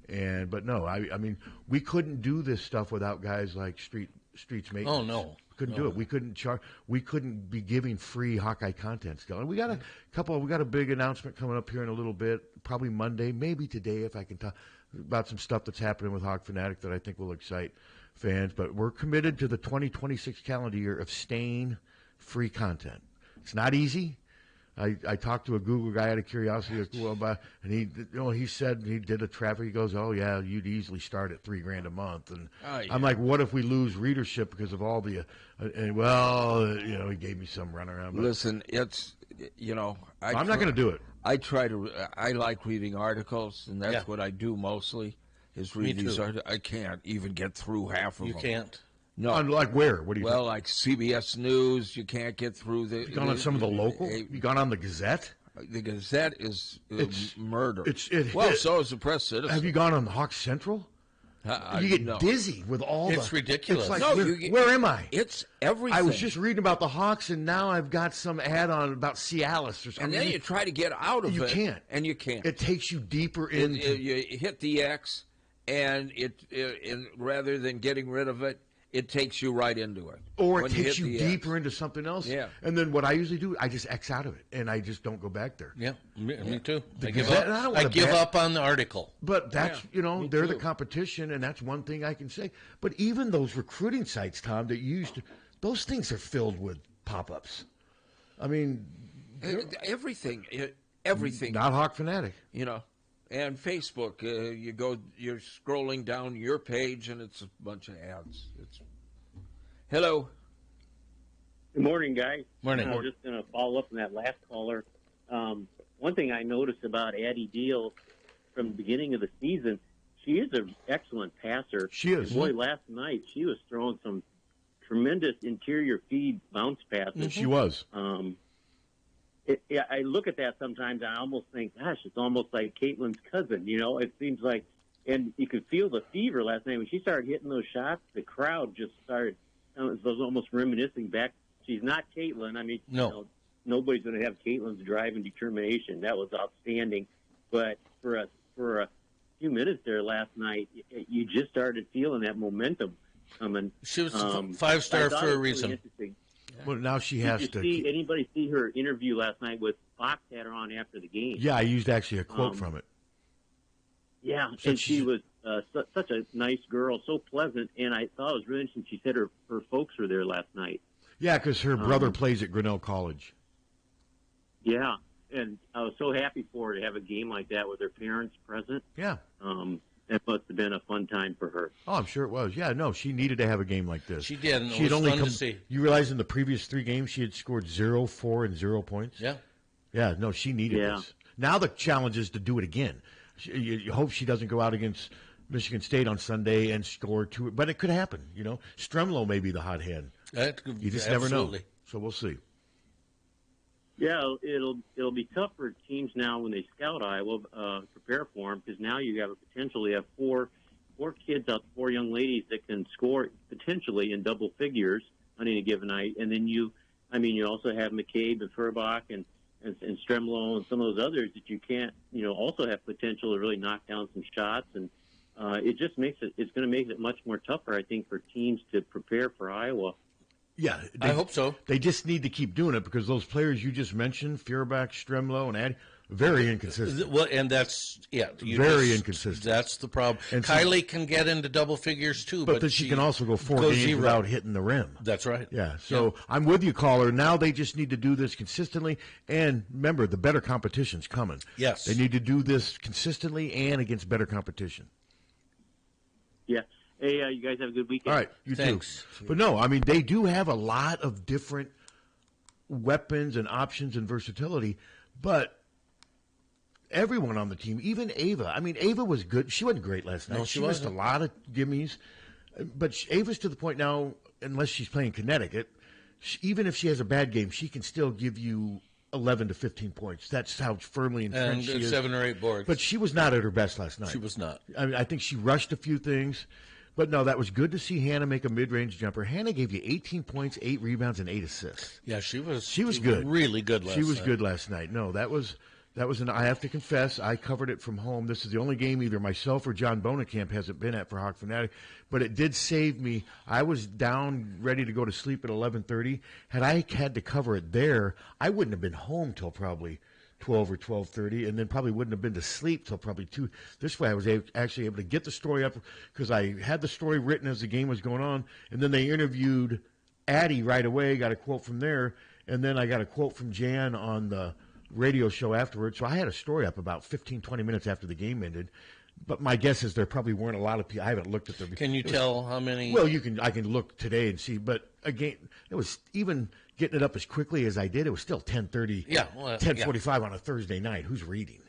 Speaker 3: But no, I mean, we couldn't do this stuff without guys like Streets Maintenance.
Speaker 2: Oh, no.
Speaker 3: Couldn't do it. We couldn't we couldn't be giving free Hawkeye content still. And we got a big announcement coming up here in a little bit, probably Monday, maybe today if I can talk about some stuff that's happening with Hawk Fanatic that I think will excite fans. But we're committed to the 2026 calendar year of staying free content. It's not easy. I talked to a Google guy out of curiosity, and he said he did a traffic. He goes, "Oh yeah, you'd easily start at $3,000 a month." And I'm like, "What if we lose readership because of all the?" He gave me some runaround.
Speaker 1: Listen, it's
Speaker 3: I'm not going to do it.
Speaker 1: I like reading articles, and that's what I do mostly. Is read these articles. I can't even get through half of them.
Speaker 2: You can't.
Speaker 1: No.
Speaker 3: Like where? What do you?
Speaker 1: Well, like CBS News, you can't get through the.
Speaker 3: You gone on some of the local? You gone on the Gazette?
Speaker 1: The Gazette is murder. So is the Press Citizen.
Speaker 3: Have you gone on the Hawk Central? You get dizzy with all
Speaker 2: It's ridiculous.
Speaker 3: It's like, where am I?
Speaker 1: It's everything.
Speaker 3: I was just reading about the Hawks, and now I've got some ad on about Cialis or something.
Speaker 1: And then you try to get out of it.
Speaker 3: You can't.
Speaker 1: And you can't.
Speaker 3: It takes you deeper into.
Speaker 1: You hit the X, and rather than getting rid of it, it takes you right into it.
Speaker 3: Or it takes you deeper into something else.
Speaker 1: Yeah.
Speaker 3: And then what I usually do, I just X out of it, and I just don't go back there.
Speaker 2: Yeah, me too. I
Speaker 3: give
Speaker 2: up on the article.
Speaker 3: But that's, they're the competition, and that's one thing I can say. But even those recruiting sites, Tom, that you used to, those things are filled with pop-ups. I mean.
Speaker 1: Everything.
Speaker 3: Not Hawk Fanatic.
Speaker 1: And Facebook, you're scrolling down your page, and it's a bunch of ads. Hello.
Speaker 7: Good morning, guys.
Speaker 2: Morning.
Speaker 7: I'm just going to follow up on that last caller. One thing I noticed about Addie Deal from the beginning of the season, she is an excellent passer.
Speaker 3: She is.
Speaker 7: And boy, last night she was throwing some tremendous interior feed bounce passes.
Speaker 3: She was.
Speaker 7: I look at that sometimes. I almost think, gosh, it's almost like Caitlin's cousin. It seems like, and you could feel the fever last night when she started hitting those shots. The crowd just started. It was almost reminiscing back. She's not Caitlin. I mean,
Speaker 2: no,
Speaker 7: nobody's going to have Caitlin's drive and determination. That was outstanding. But for a few minutes there last night, you just started feeling that momentum coming.
Speaker 2: She was 5-star for a reason.
Speaker 7: Really interesting.
Speaker 3: Well, now she has to.
Speaker 7: Anybody see her interview last night with Fox had her on after the game?
Speaker 3: Yeah, I used actually a quote from it.
Speaker 7: Yeah,
Speaker 3: So
Speaker 7: and she was such a nice girl, so pleasant, and I thought it was really interesting. She said her folks were there last night.
Speaker 3: Yeah, because her brother plays at Grinnell College.
Speaker 7: Yeah, and I was so happy for her to have a game like that with her parents present.
Speaker 3: Yeah.
Speaker 7: It must have been a fun time for her.
Speaker 3: Oh, I'm sure it was. Yeah, no, she needed to have a game like this.
Speaker 2: She did, and
Speaker 3: she
Speaker 2: it was fun to see.
Speaker 3: You realize in the previous 3 games she had scored 0, 4, and 0 points?
Speaker 2: Yeah.
Speaker 3: Yeah, no, she needed this. Now the challenge is to do it again. You hope she doesn't go out against Michigan State on Sunday and score 2, but it could happen, you know. Stremlow may be the hot hand. You just never know. So we'll see.
Speaker 7: Yeah, it'll be tough for teams now when they scout Iowa, prepare for them, because now you have a potentially have four kids out, 4 young ladies that can score potentially in double figures on any given night, and then you also have McCabe and Furbach and Stremlow and some of those others that you can't, also have potential to really knock down some shots, and it just it's going to make it much more tougher, I think, for teams to prepare for Iowa.
Speaker 3: Yeah,
Speaker 2: I hope so.
Speaker 3: They just need to keep doing it because those players you just mentioned, Furbach, Stremlow, and Addy, very inconsistent.
Speaker 2: Well, and that's
Speaker 3: very inconsistent.
Speaker 2: That's the problem. And Kylie can get into double figures too,
Speaker 3: but she can also go 4 games without hitting the rim.
Speaker 2: That's right.
Speaker 3: Yeah. So I'm with you, caller. Now they just need to do this consistently, and remember, the better competition's coming.
Speaker 2: Yes,
Speaker 3: they need to do this consistently and against better competition.
Speaker 7: Yeah. Hey, you guys have a good weekend.
Speaker 3: All right, you
Speaker 2: Thanks.
Speaker 3: too. But no, I mean, they do have a lot of different weapons and options and versatility, but everyone on the team, even Ava. I mean, Ava was good. She wasn't great last night.
Speaker 2: No,
Speaker 3: she missed a lot of gimmies. But Ava's to the point now, unless she's playing Connecticut, even if she has a bad game, she can still give you 11 to 15 points. That's how firmly entrenched she is.
Speaker 2: 7 or 8 boards.
Speaker 3: But she was not at her best last night.
Speaker 2: She was not.
Speaker 3: I mean, I think she rushed a few things. But no, that was good to see Hannah make a mid-range jumper. Hannah gave you 18 points, 8 rebounds, and 8 assists.
Speaker 2: Yeah, she was
Speaker 3: good.
Speaker 2: Really good last night.
Speaker 3: She was good last night. No, that was I have to confess, I covered it from home. This is the only game either myself or John Bonenkamp hasn't been at for Hawk Fanatic. But it did save me. I was down, ready to go to sleep at 11:30. Had I had to cover it there, I wouldn't have been home till probably 12 or 12:30, and then probably wouldn't have been to sleep till probably 2. This way I was actually able to get the story up because I had the story written as the game was going on, and then they interviewed Addy right away, got a quote from there, and then I got a quote from Jan on the radio show afterwards. So I had a story up about 15, 20 minutes after the game ended. But my guess is there probably weren't a lot of people. I haven't looked at them.
Speaker 2: Can you tell how many?
Speaker 3: Well, I can look today and see. But again, it was even getting it up as quickly as I did. It was still 10:30.
Speaker 2: Yeah,
Speaker 3: 10:45 on a Thursday night. Who's reading?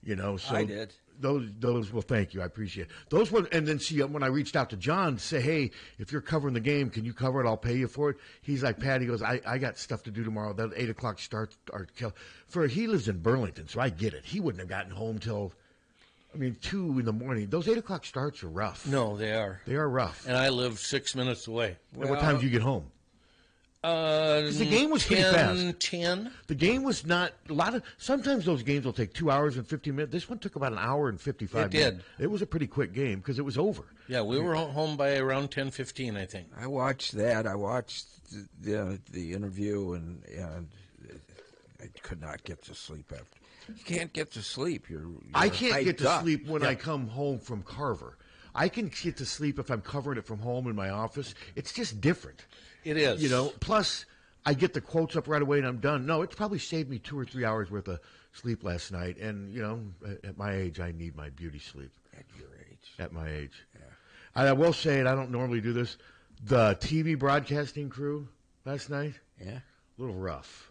Speaker 2: Yeah,
Speaker 3: So
Speaker 1: I did.
Speaker 3: Those. Well, thank you. I appreciate it. Those were. And then see when I reached out to John, say, hey, if you're covering the game, can you cover it? I'll pay you for it. He's like, Pat. He goes, I got stuff to do tomorrow. That 8:00 start. He lives in Burlington, so I get it. He wouldn't have gotten home till 2 in the morning. Those 8:00 starts are rough.
Speaker 2: No, they are.
Speaker 3: They are rough.
Speaker 2: And I live 6 minutes away.
Speaker 3: Well, what time do you get home? The game was pretty fast.
Speaker 2: 10.
Speaker 3: The game was not a lot of. Sometimes those games will take 2 hours and 15 minutes. This one took about an hour and 55 minutes.
Speaker 2: It did.
Speaker 3: It was a pretty quick game because it was over.
Speaker 2: Yeah, we were home by around 10:15, I think.
Speaker 1: I watched that. I watched the interview, and I could not get to sleep after. You can't get to sleep.
Speaker 3: I can't get to sleep when I come home from Carver. I can get to sleep if I'm covering it from home in my office. It's just different.
Speaker 2: It is.
Speaker 3: Plus I get the quotes up right away and I'm done. No, it's probably saved me 2 or 3 hours worth of sleep last night. And, at my age, I need my beauty sleep.
Speaker 1: At your age.
Speaker 3: At my age.
Speaker 1: Yeah.
Speaker 3: I will say, and I don't normally do this, the TV broadcasting crew last night,
Speaker 1: yeah,
Speaker 3: a little rough.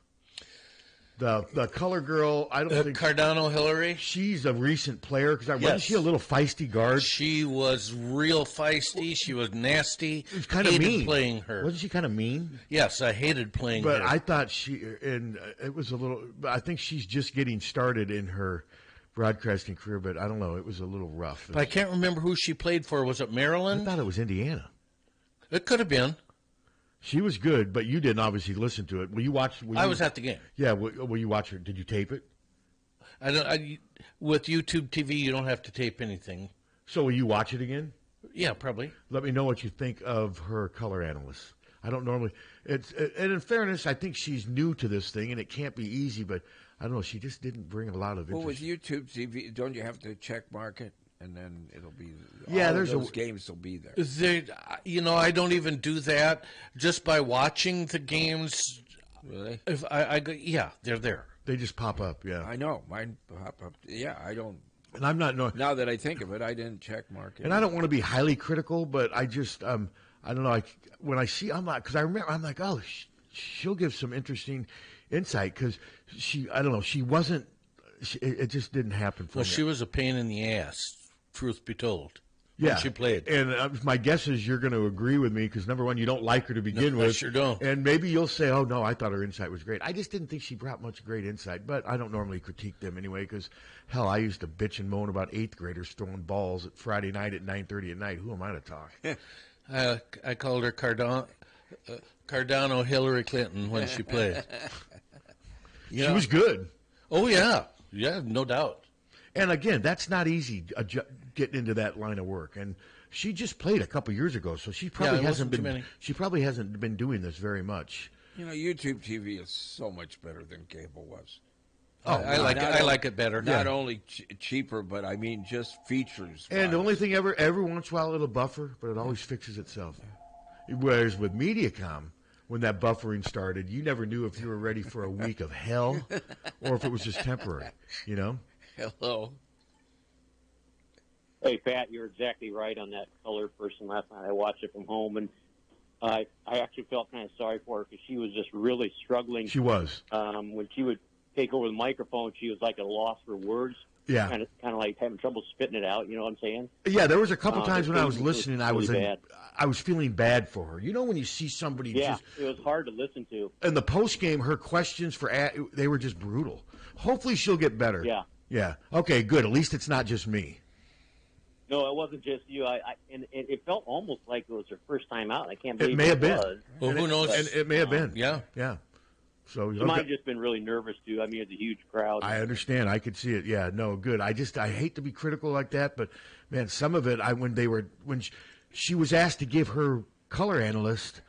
Speaker 3: The color girl, I don't think
Speaker 2: Cardano Hillary.
Speaker 3: She's a recent player because wasn't she a little feisty guard?
Speaker 2: She was real feisty. She was nasty.
Speaker 3: It was kind of mean
Speaker 2: playing her.
Speaker 3: Wasn't she kind of mean?
Speaker 2: Yes, I hated playing her.
Speaker 3: But I thought it was a little. I think she's just getting started in her broadcasting career. But I don't know. It was a little rough.
Speaker 2: But I can't remember who she played for. Was it Maryland?
Speaker 3: I thought it was Indiana.
Speaker 2: It could have been.
Speaker 3: She was good, but you didn't obviously listen to it. Will you watch?
Speaker 2: I was at the game.
Speaker 3: Yeah. Will you watch her? Did you tape it?
Speaker 2: With YouTube TV, you don't have to tape anything.
Speaker 3: So will you watch it again?
Speaker 2: Yeah, probably.
Speaker 3: Let me know what you think of her color analyst. I don't normally. And in fairness, I think she's new to this thing, and it can't be easy. But I don't know. She just didn't bring a lot of interest.
Speaker 1: Well, with YouTube TV, don't you have to check mark it? and then it'll be
Speaker 3: those
Speaker 1: games will be there.
Speaker 2: I don't even do that just by watching the games.
Speaker 1: Really?
Speaker 2: If they're there.
Speaker 3: They just pop up. Yeah,
Speaker 1: I know mine pop up. Yeah, I don't.
Speaker 3: And I'm not.
Speaker 1: Now that I think of it, I didn't check market.
Speaker 3: And I don't want to be highly critical, but I just I don't know. When I see, I'm not, because I remember I'm like, oh, she'll give some interesting insight because I don't know, she wasn't. It just didn't happen for me.
Speaker 2: Well, she was a pain in the ass. Truth be told.
Speaker 3: Yeah,
Speaker 2: when she played.
Speaker 3: And my guess is you're going to agree with me because, number one, you don't like her to begin with.
Speaker 2: I sure don't.
Speaker 3: And maybe you'll say, oh, no, I thought her insight was great. I just didn't think she brought much great insight, but I don't normally critique them anyway because, hell, I used to bitch and moan about 8th graders throwing balls at Friday night at 9:30 at night. Who am I to talk?
Speaker 2: I called her Cardano Hillary Clinton when she played.
Speaker 3: She was good.
Speaker 2: Oh, yeah. Yeah, no doubt.
Speaker 3: And again, that's not easy getting into that line of work. And she just played a couple years ago, so she probably hasn't been. She probably hasn't been doing this very much.
Speaker 1: YouTube TV is so much better than cable was.
Speaker 2: Oh, I like it better.
Speaker 1: Not only cheaper, but I mean just features.
Speaker 3: And the only thing every once in a while it'll buffer, but it always fixes itself. Whereas with Mediacom, when that buffering started, you never knew if you were ready for a week of hell or if it was just temporary,
Speaker 1: Hello.
Speaker 7: Hey, Pat, you're exactly right on that color person. Last night I watched it from home, and I actually felt kind of sorry for her because she was just really struggling.
Speaker 3: She was.
Speaker 7: When she would take over the microphone, she was like at a loss for words.
Speaker 3: Yeah.
Speaker 7: Kind of like having trouble spitting it out, you know what I'm saying?
Speaker 3: Yeah, there was a couple times when I was listening, I was
Speaker 7: really
Speaker 3: feeling bad for her. You know when you see somebody
Speaker 7: it was hard to listen to.
Speaker 3: In the post game, her questions they were just brutal. Hopefully she'll get better.
Speaker 7: Yeah.
Speaker 3: Yeah. Okay, good. At least it's not just me.
Speaker 7: No, it wasn't just you. And it felt almost like it was her first time out. I can't believe
Speaker 3: it may have been.
Speaker 7: Was.
Speaker 2: Well, who knows?
Speaker 3: And it may have been.
Speaker 2: Yeah.
Speaker 3: Yeah. So
Speaker 7: she might have just been really nervous too. I mean, it's a huge crowd.
Speaker 3: I understand. I could see it. Yeah. No. Good. I hate to be critical like that, but man, some of it. When she was asked to give her color analyst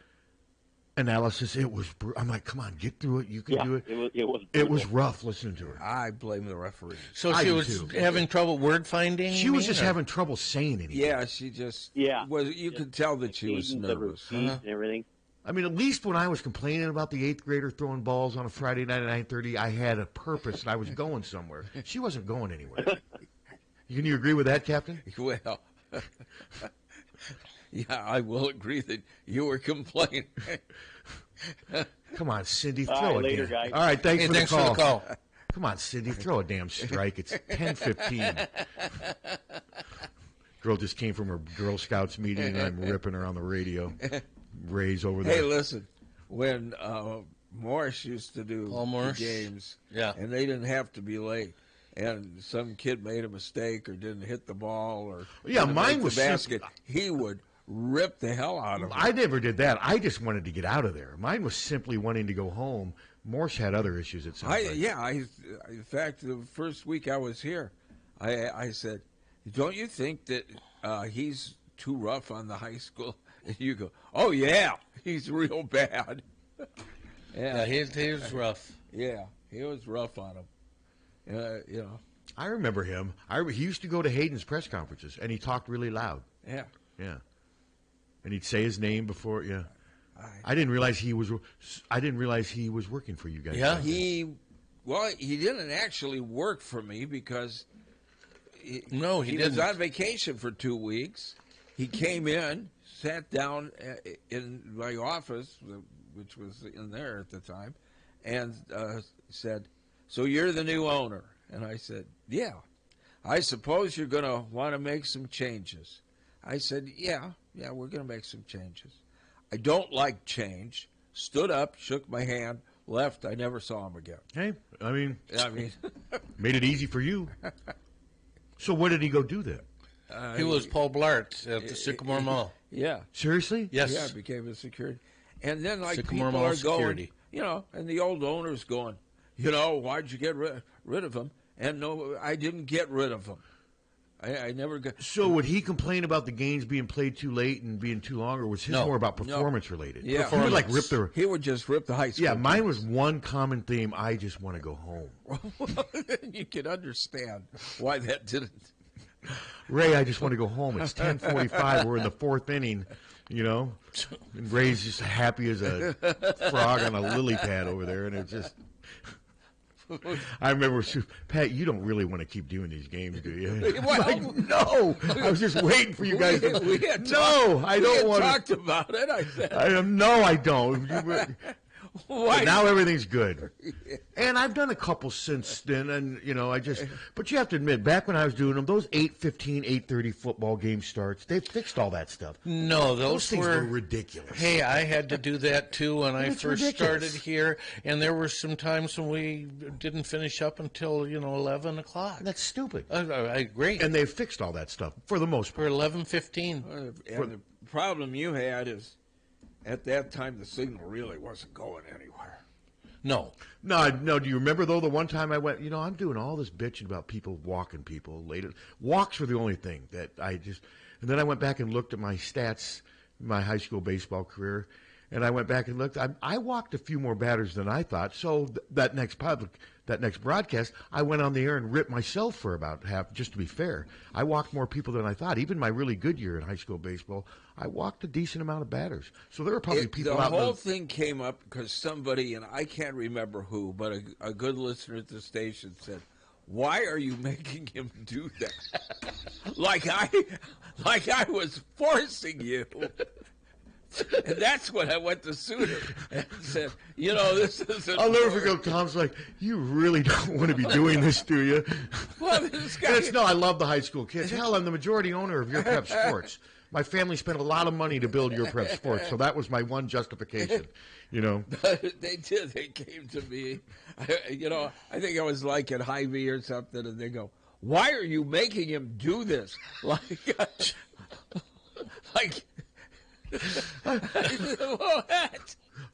Speaker 3: analysis, I'm like, come on, get through it. You can do it. It was rough listening to her.
Speaker 1: I blame the referee.
Speaker 2: So she was having trouble word finding.
Speaker 3: She was just having trouble saying anything.
Speaker 1: Yeah, she just was. You could tell that she was nervous
Speaker 7: and everything.
Speaker 3: I mean, at least when I was complaining about the 8th grader throwing balls on a Friday night at 9:30, I had a purpose and I was going somewhere. She wasn't going anywhere. Can you agree with that, Captain?
Speaker 1: Well, yeah, I will agree that you were complaining.
Speaker 3: Come on, Cindy, throw it
Speaker 7: later, guys.
Speaker 3: All right, thanks for the call.
Speaker 2: For
Speaker 3: Come on, Cindy, throw a damn strike. It's 10:15. Girl just came from her Girl Scouts meeting, and I'm ripping her on the radio. Ray's over there.
Speaker 1: Hey, listen, when Morris used to do the games, and they didn't have to be late, and some kid made a mistake or didn't hit the ball or
Speaker 3: mine was
Speaker 1: the basket, he would rip the hell out of him.
Speaker 3: I never did that. I just wanted to get out of there. Mine was simply wanting to go home. Morse had other issues at some point.
Speaker 1: In fact, the first week I was here, I said, don't you think that he's too rough on the high school? And you go, oh, yeah, he's real bad.
Speaker 2: he was rough.
Speaker 3: Yeah,
Speaker 1: he was rough on him.
Speaker 3: I remember him. He used to go to Hayden's press conferences, and he talked really loud.
Speaker 1: Yeah.
Speaker 3: Yeah. And he'd say his name before, I didn't realize he was working for you guys.
Speaker 1: Yeah. He didn't actually work for me because he was on vacation for 2 weeks. He came in, sat down in my office, which was in there at the time, and said, "So you're the new owner?" And I said, "Yeah. I suppose you're going to want to make some changes." I said, yeah, we're going to make some changes. I don't like change. Stood up, shook my hand, left. I never saw him again.
Speaker 3: Hey, I mean, made it easy for you. So what did he go do then?
Speaker 2: He was Paul Blart at the Sycamore Mall.
Speaker 1: Yeah.
Speaker 3: Seriously?
Speaker 2: Yes.
Speaker 1: Yeah, became a security. And then
Speaker 2: Sycamore
Speaker 1: people
Speaker 2: Mall
Speaker 1: are
Speaker 2: security.
Speaker 1: going, and the old owner's going, why'd you get rid of him? And no, I didn't get rid of him. I never got.
Speaker 3: So would he complain about the games being played too late and being too long, or was his more about performance related?
Speaker 1: Yeah,
Speaker 3: he would
Speaker 1: just rip the high school.
Speaker 3: Yeah, mine was one common theme. I just want to go home.
Speaker 1: You can understand why that didn't.
Speaker 3: Ray, I just want to go home. It's 10:45. We're in the fourth inning, and Ray's just happy as a frog on a lily pad over there, and it's just. I remember, Pat, you don't really want to keep doing these games, do you?
Speaker 1: Well,
Speaker 3: no. I was just waiting for you guys to. I don't want to.
Speaker 1: Talked about it. I said.
Speaker 3: I don't.
Speaker 1: Why?
Speaker 3: But now everything's good. And I've done a couple since then, and, but you have to admit, back when I was doing them, those 8:15, 8:30 football game starts, they fixed all that stuff.
Speaker 2: No,
Speaker 3: those things were ridiculous.
Speaker 2: Hey, I had to do that, too, when I first started here, and there were some times when we didn't finish up until, 11 o'clock.
Speaker 3: That's stupid.
Speaker 2: I agree.
Speaker 3: And they fixed all that stuff, for the most part.
Speaker 2: For 11:15.
Speaker 1: And the problem you had is, at that time, the signal really wasn't going anywhere.
Speaker 2: No.
Speaker 3: No. Do you remember, though, the one time I went, I'm doing all this bitching about people walking people later. Walks were the only thing that I just – and then I went back and looked at my stats, my high school baseball career, and I went back and looked. I walked a few more batters than I thought. So that next broadcast, I went on the air and ripped myself for about half, just to be fair. I walked more people than I thought. Even my really good year in high school baseball, I walked a decent amount of batters. So there were probably people out there.
Speaker 1: The whole thing came up because somebody, and I can't remember who, but a good listener at the station said, "Why are you making him do that?" like I was forcing you. And that's when I went to Suter and said, this isn't.
Speaker 3: I'll never forget. Tom's like, "You really don't want to be doing this, do you?"
Speaker 1: Well, this guy.
Speaker 3: No, I love the high school kids. Hell, I'm the majority owner of Your Prep Sports. My family spent a lot of money to build Your Prep Sports, so that was my one justification.
Speaker 1: They did. They came to me. I think I was like at Hy-Vee or something, and they go, "Why are you making him do this?" Like. What?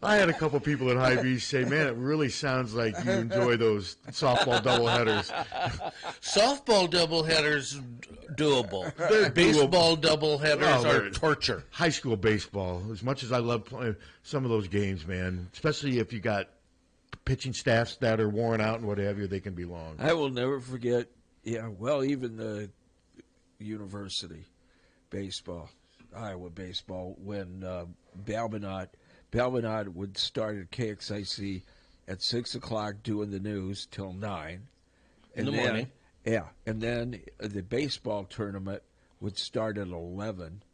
Speaker 3: I had a couple people at Hy-Vee say, "Man, it really sounds like you enjoy those softball doubleheaders."
Speaker 2: Softball doubleheaders, doable.
Speaker 3: They're
Speaker 2: Baseball doubleheaders are torture.
Speaker 3: High school baseball, as much as I love playing some of those games, man, especially if you got pitching staffs that are worn out and what have you, they can be long.
Speaker 1: I will never forget, even the university baseball. Iowa baseball, when Balbinot would start at KXIC at 6 o'clock doing the news till 9.
Speaker 2: In the morning.
Speaker 1: Yeah, and then the baseball tournament would start at 11,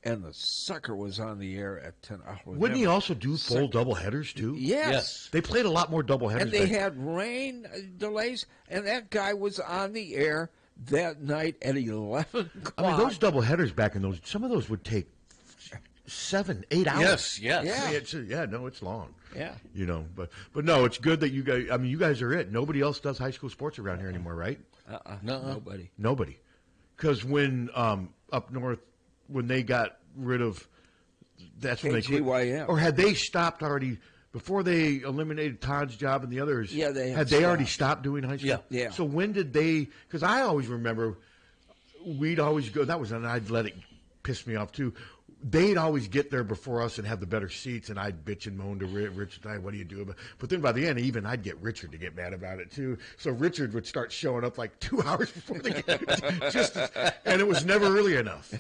Speaker 1: and the sucker was on the air at 10.
Speaker 3: Wouldn't he also do full doubleheaders, too?
Speaker 1: Yes.
Speaker 3: They played a lot more doubleheaders.
Speaker 1: And they had rain delays, and that guy was on the air that night at 11 o'clock.
Speaker 3: I mean, those doubleheaders back in those, some of those would take 7, 8 hours.
Speaker 2: Yes.
Speaker 3: Yeah. No, it's long.
Speaker 1: Yeah.
Speaker 3: But no, it's good that you guys. I mean, you guys are it. Nobody else does high school sports around here anymore, right?
Speaker 1: No,
Speaker 3: nobody. Because when up north, when they got rid of, that's when they quit. Or had they stopped already? Before they eliminated Todd's job and the others, had they already stopped doing high school?
Speaker 1: Yeah.
Speaker 3: So when did they? Because I always remember we'd always go. That was, and I'd let it piss me off too. They'd always get there before us and have the better seats, and I'd bitch and moan to Richard. What do you do about it? But then by the end, even I'd get Richard to get mad about it too. So Richard would start showing up like 2 hours before the game, and it was never early enough.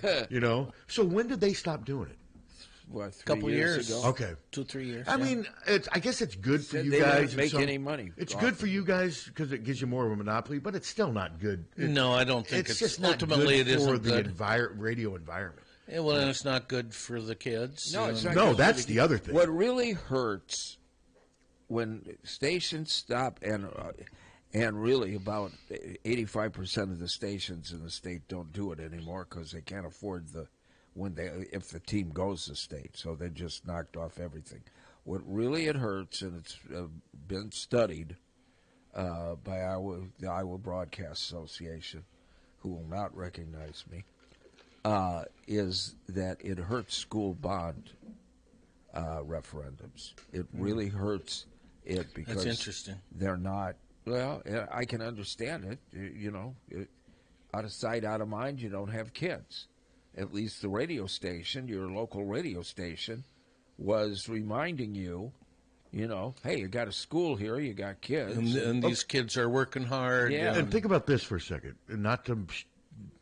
Speaker 3: So when did they stop doing it?
Speaker 1: What,
Speaker 2: a couple years
Speaker 1: ago?
Speaker 3: Okay.
Speaker 2: 2-3 years.
Speaker 3: I mean, I guess it's good for you
Speaker 1: they
Speaker 3: guys.
Speaker 1: Didn't make any money.
Speaker 3: It's good for you guys because it gives you more of a monopoly, but it's still not good.
Speaker 2: No, I don't think it's
Speaker 3: just
Speaker 2: ultimately
Speaker 3: not good
Speaker 2: it
Speaker 3: for
Speaker 2: isn't
Speaker 3: the radio environment.
Speaker 2: Yeah, well, and it's not good for the kids.
Speaker 1: No, it's not
Speaker 3: no,
Speaker 1: good
Speaker 3: that's the other thing.
Speaker 1: What really hurts when stations stop, and really about 85% of the stations in the state don't do it anymore because they can't afford if the team goes to state, so they just knocked off everything. What really it hurts, and it's been studied by the Iowa Broadcast Association, who will not recognize me, is that it hurts school bond referendums. It really hurts it because
Speaker 2: that's interesting.
Speaker 1: They're not. Well, I can understand it. Out of sight, out of mind. You don't have kids. At least the radio station, your local radio station, was reminding you, hey, you got a school here, you got kids.
Speaker 2: And these kids are working hard.
Speaker 1: Yeah.
Speaker 3: And think about this for a second, and not to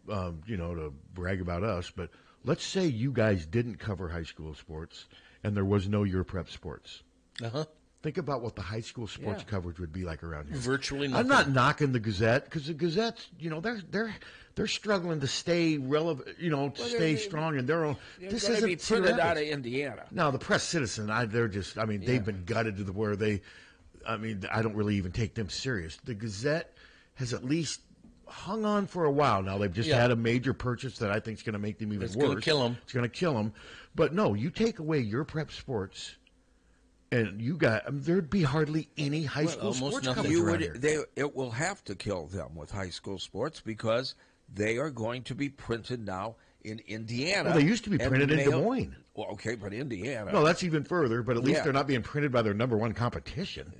Speaker 3: to brag about us, but let's say you guys didn't cover high school sports and there was no Your Prep Sports.
Speaker 2: Uh-huh.
Speaker 3: Think about what the high school sports coverage would be like around here.
Speaker 2: Virtually nothing.
Speaker 3: I'm not knocking the Gazette because the Gazette's, they're struggling to stay relevant, stay strong in their own.
Speaker 1: This isn't be printed out of Indiana.
Speaker 3: No, the Press Citizen, they've been gutted to the where I don't really even take them serious. The Gazette has at least hung on for a while now. They've just had a major purchase that I think is going to make them even worse. It's going to kill them. It's going to kill them. But no, you take away Your Prep Sports, and there'd be hardly any high school sports coverage around here.
Speaker 1: It will have to kill them with high school sports because they are going to be printed now in Indiana.
Speaker 3: Well, they used to be printed in Des Moines.
Speaker 1: Well, okay, but Indiana.
Speaker 3: No, that's even further. But at least they're not being printed by their number one competition.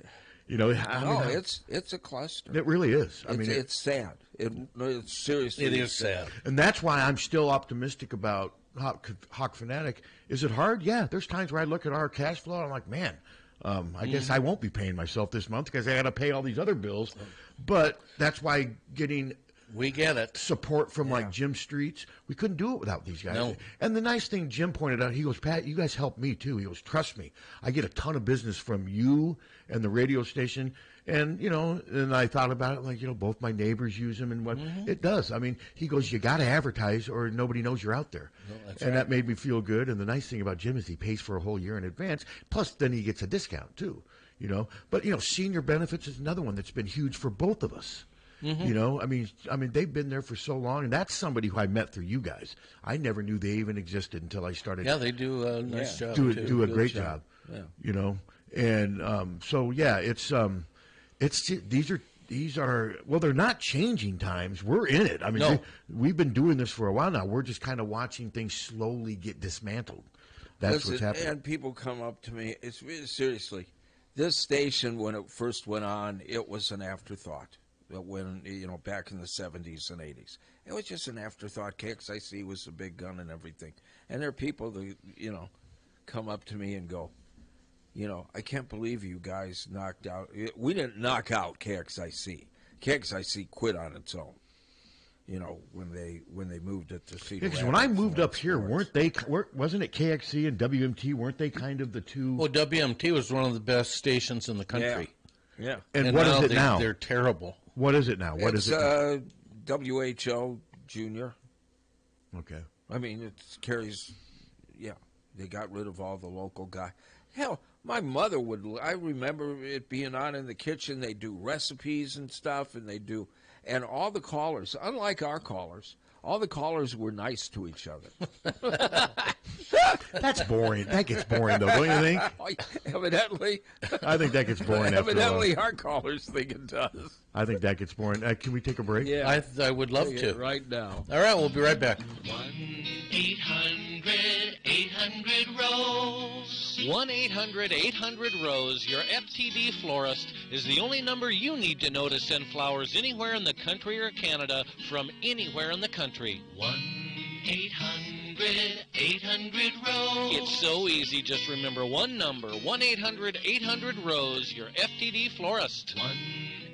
Speaker 1: It's a cluster.
Speaker 3: It really is.
Speaker 1: It's sad. It's seriously.
Speaker 2: It is sad.
Speaker 3: And that's why I'm still optimistic about Hawk Fanatic. Is it hard? Yeah. There's times where I look at our cash flow and I'm like, man, I guess I won't be paying myself this month because I got to pay all these other bills. But that's why
Speaker 2: we get it.
Speaker 3: Support from like Jim Streets. We couldn't do it without these guys.
Speaker 2: No.
Speaker 3: And the nice thing Jim pointed out, he goes, Pat, you guys help me too. He goes, trust me. I get a ton of business from you and the radio station. And, and I thought about it like, both my neighbors use them and what it does. He goes, you got to advertise or nobody knows you're out there. No, that made me feel good. And the nice thing about Jim is he pays for a whole year in advance. Plus then he gets a discount too, But, senior benefits is another one that's been huge for both of us. Mm-hmm. They've been there for so long, and that's somebody who I met through you guys. I never knew they even existed until I started.
Speaker 2: Yeah, they do a nice job.
Speaker 3: Do a great job. Yeah. And these are they're not changing times. We're in it. We've been doing this for a while now. We're just kind of watching things slowly get dismantled. That's what's happening.
Speaker 1: And people come up to me. It's seriously, this station when it first went on, it was an afterthought. When back in the 70s and 80s, it was just an afterthought. KXIC was the big gun and everything. And there are people that come up to me and go, I can't believe you guys knocked out. We didn't knock out KXIC. KXIC quit on its own. When they moved it to Cedar.
Speaker 3: Because when I moved up here, wasn't it KXC and WMT? Weren't they kind of the two?
Speaker 2: Well, WMT was one of the best stations in the country.
Speaker 1: Yeah.
Speaker 3: And what is it now?
Speaker 2: They're terrible.
Speaker 3: What is it now? It's
Speaker 1: WHO Junior.
Speaker 3: Okay.
Speaker 1: It carries, they got rid of all the local guy. Hell, my mother I remember it being on in the kitchen. They do recipes and stuff, and all the callers, unlike our callers, all the callers were nice to each other.
Speaker 3: That's boring. That gets boring, though, don't you think?
Speaker 1: Evidently.
Speaker 3: I think that gets boring.
Speaker 1: Evidently, our callers think it does.
Speaker 3: I think that gets boring. Can we take a break?
Speaker 2: Yeah, I would love to.
Speaker 1: Right now.
Speaker 2: All right, we'll be right back.
Speaker 8: 1-800-800-ROSE.
Speaker 9: 1-800-800-ROSE. Your FTD florist is the only number you need to know to send flowers anywhere in the country or Canada from anywhere in the country.
Speaker 8: 1-800-800-ROSE.
Speaker 9: It's so easy. Just remember one number. 1-800-800-ROSE. Your FTD florist.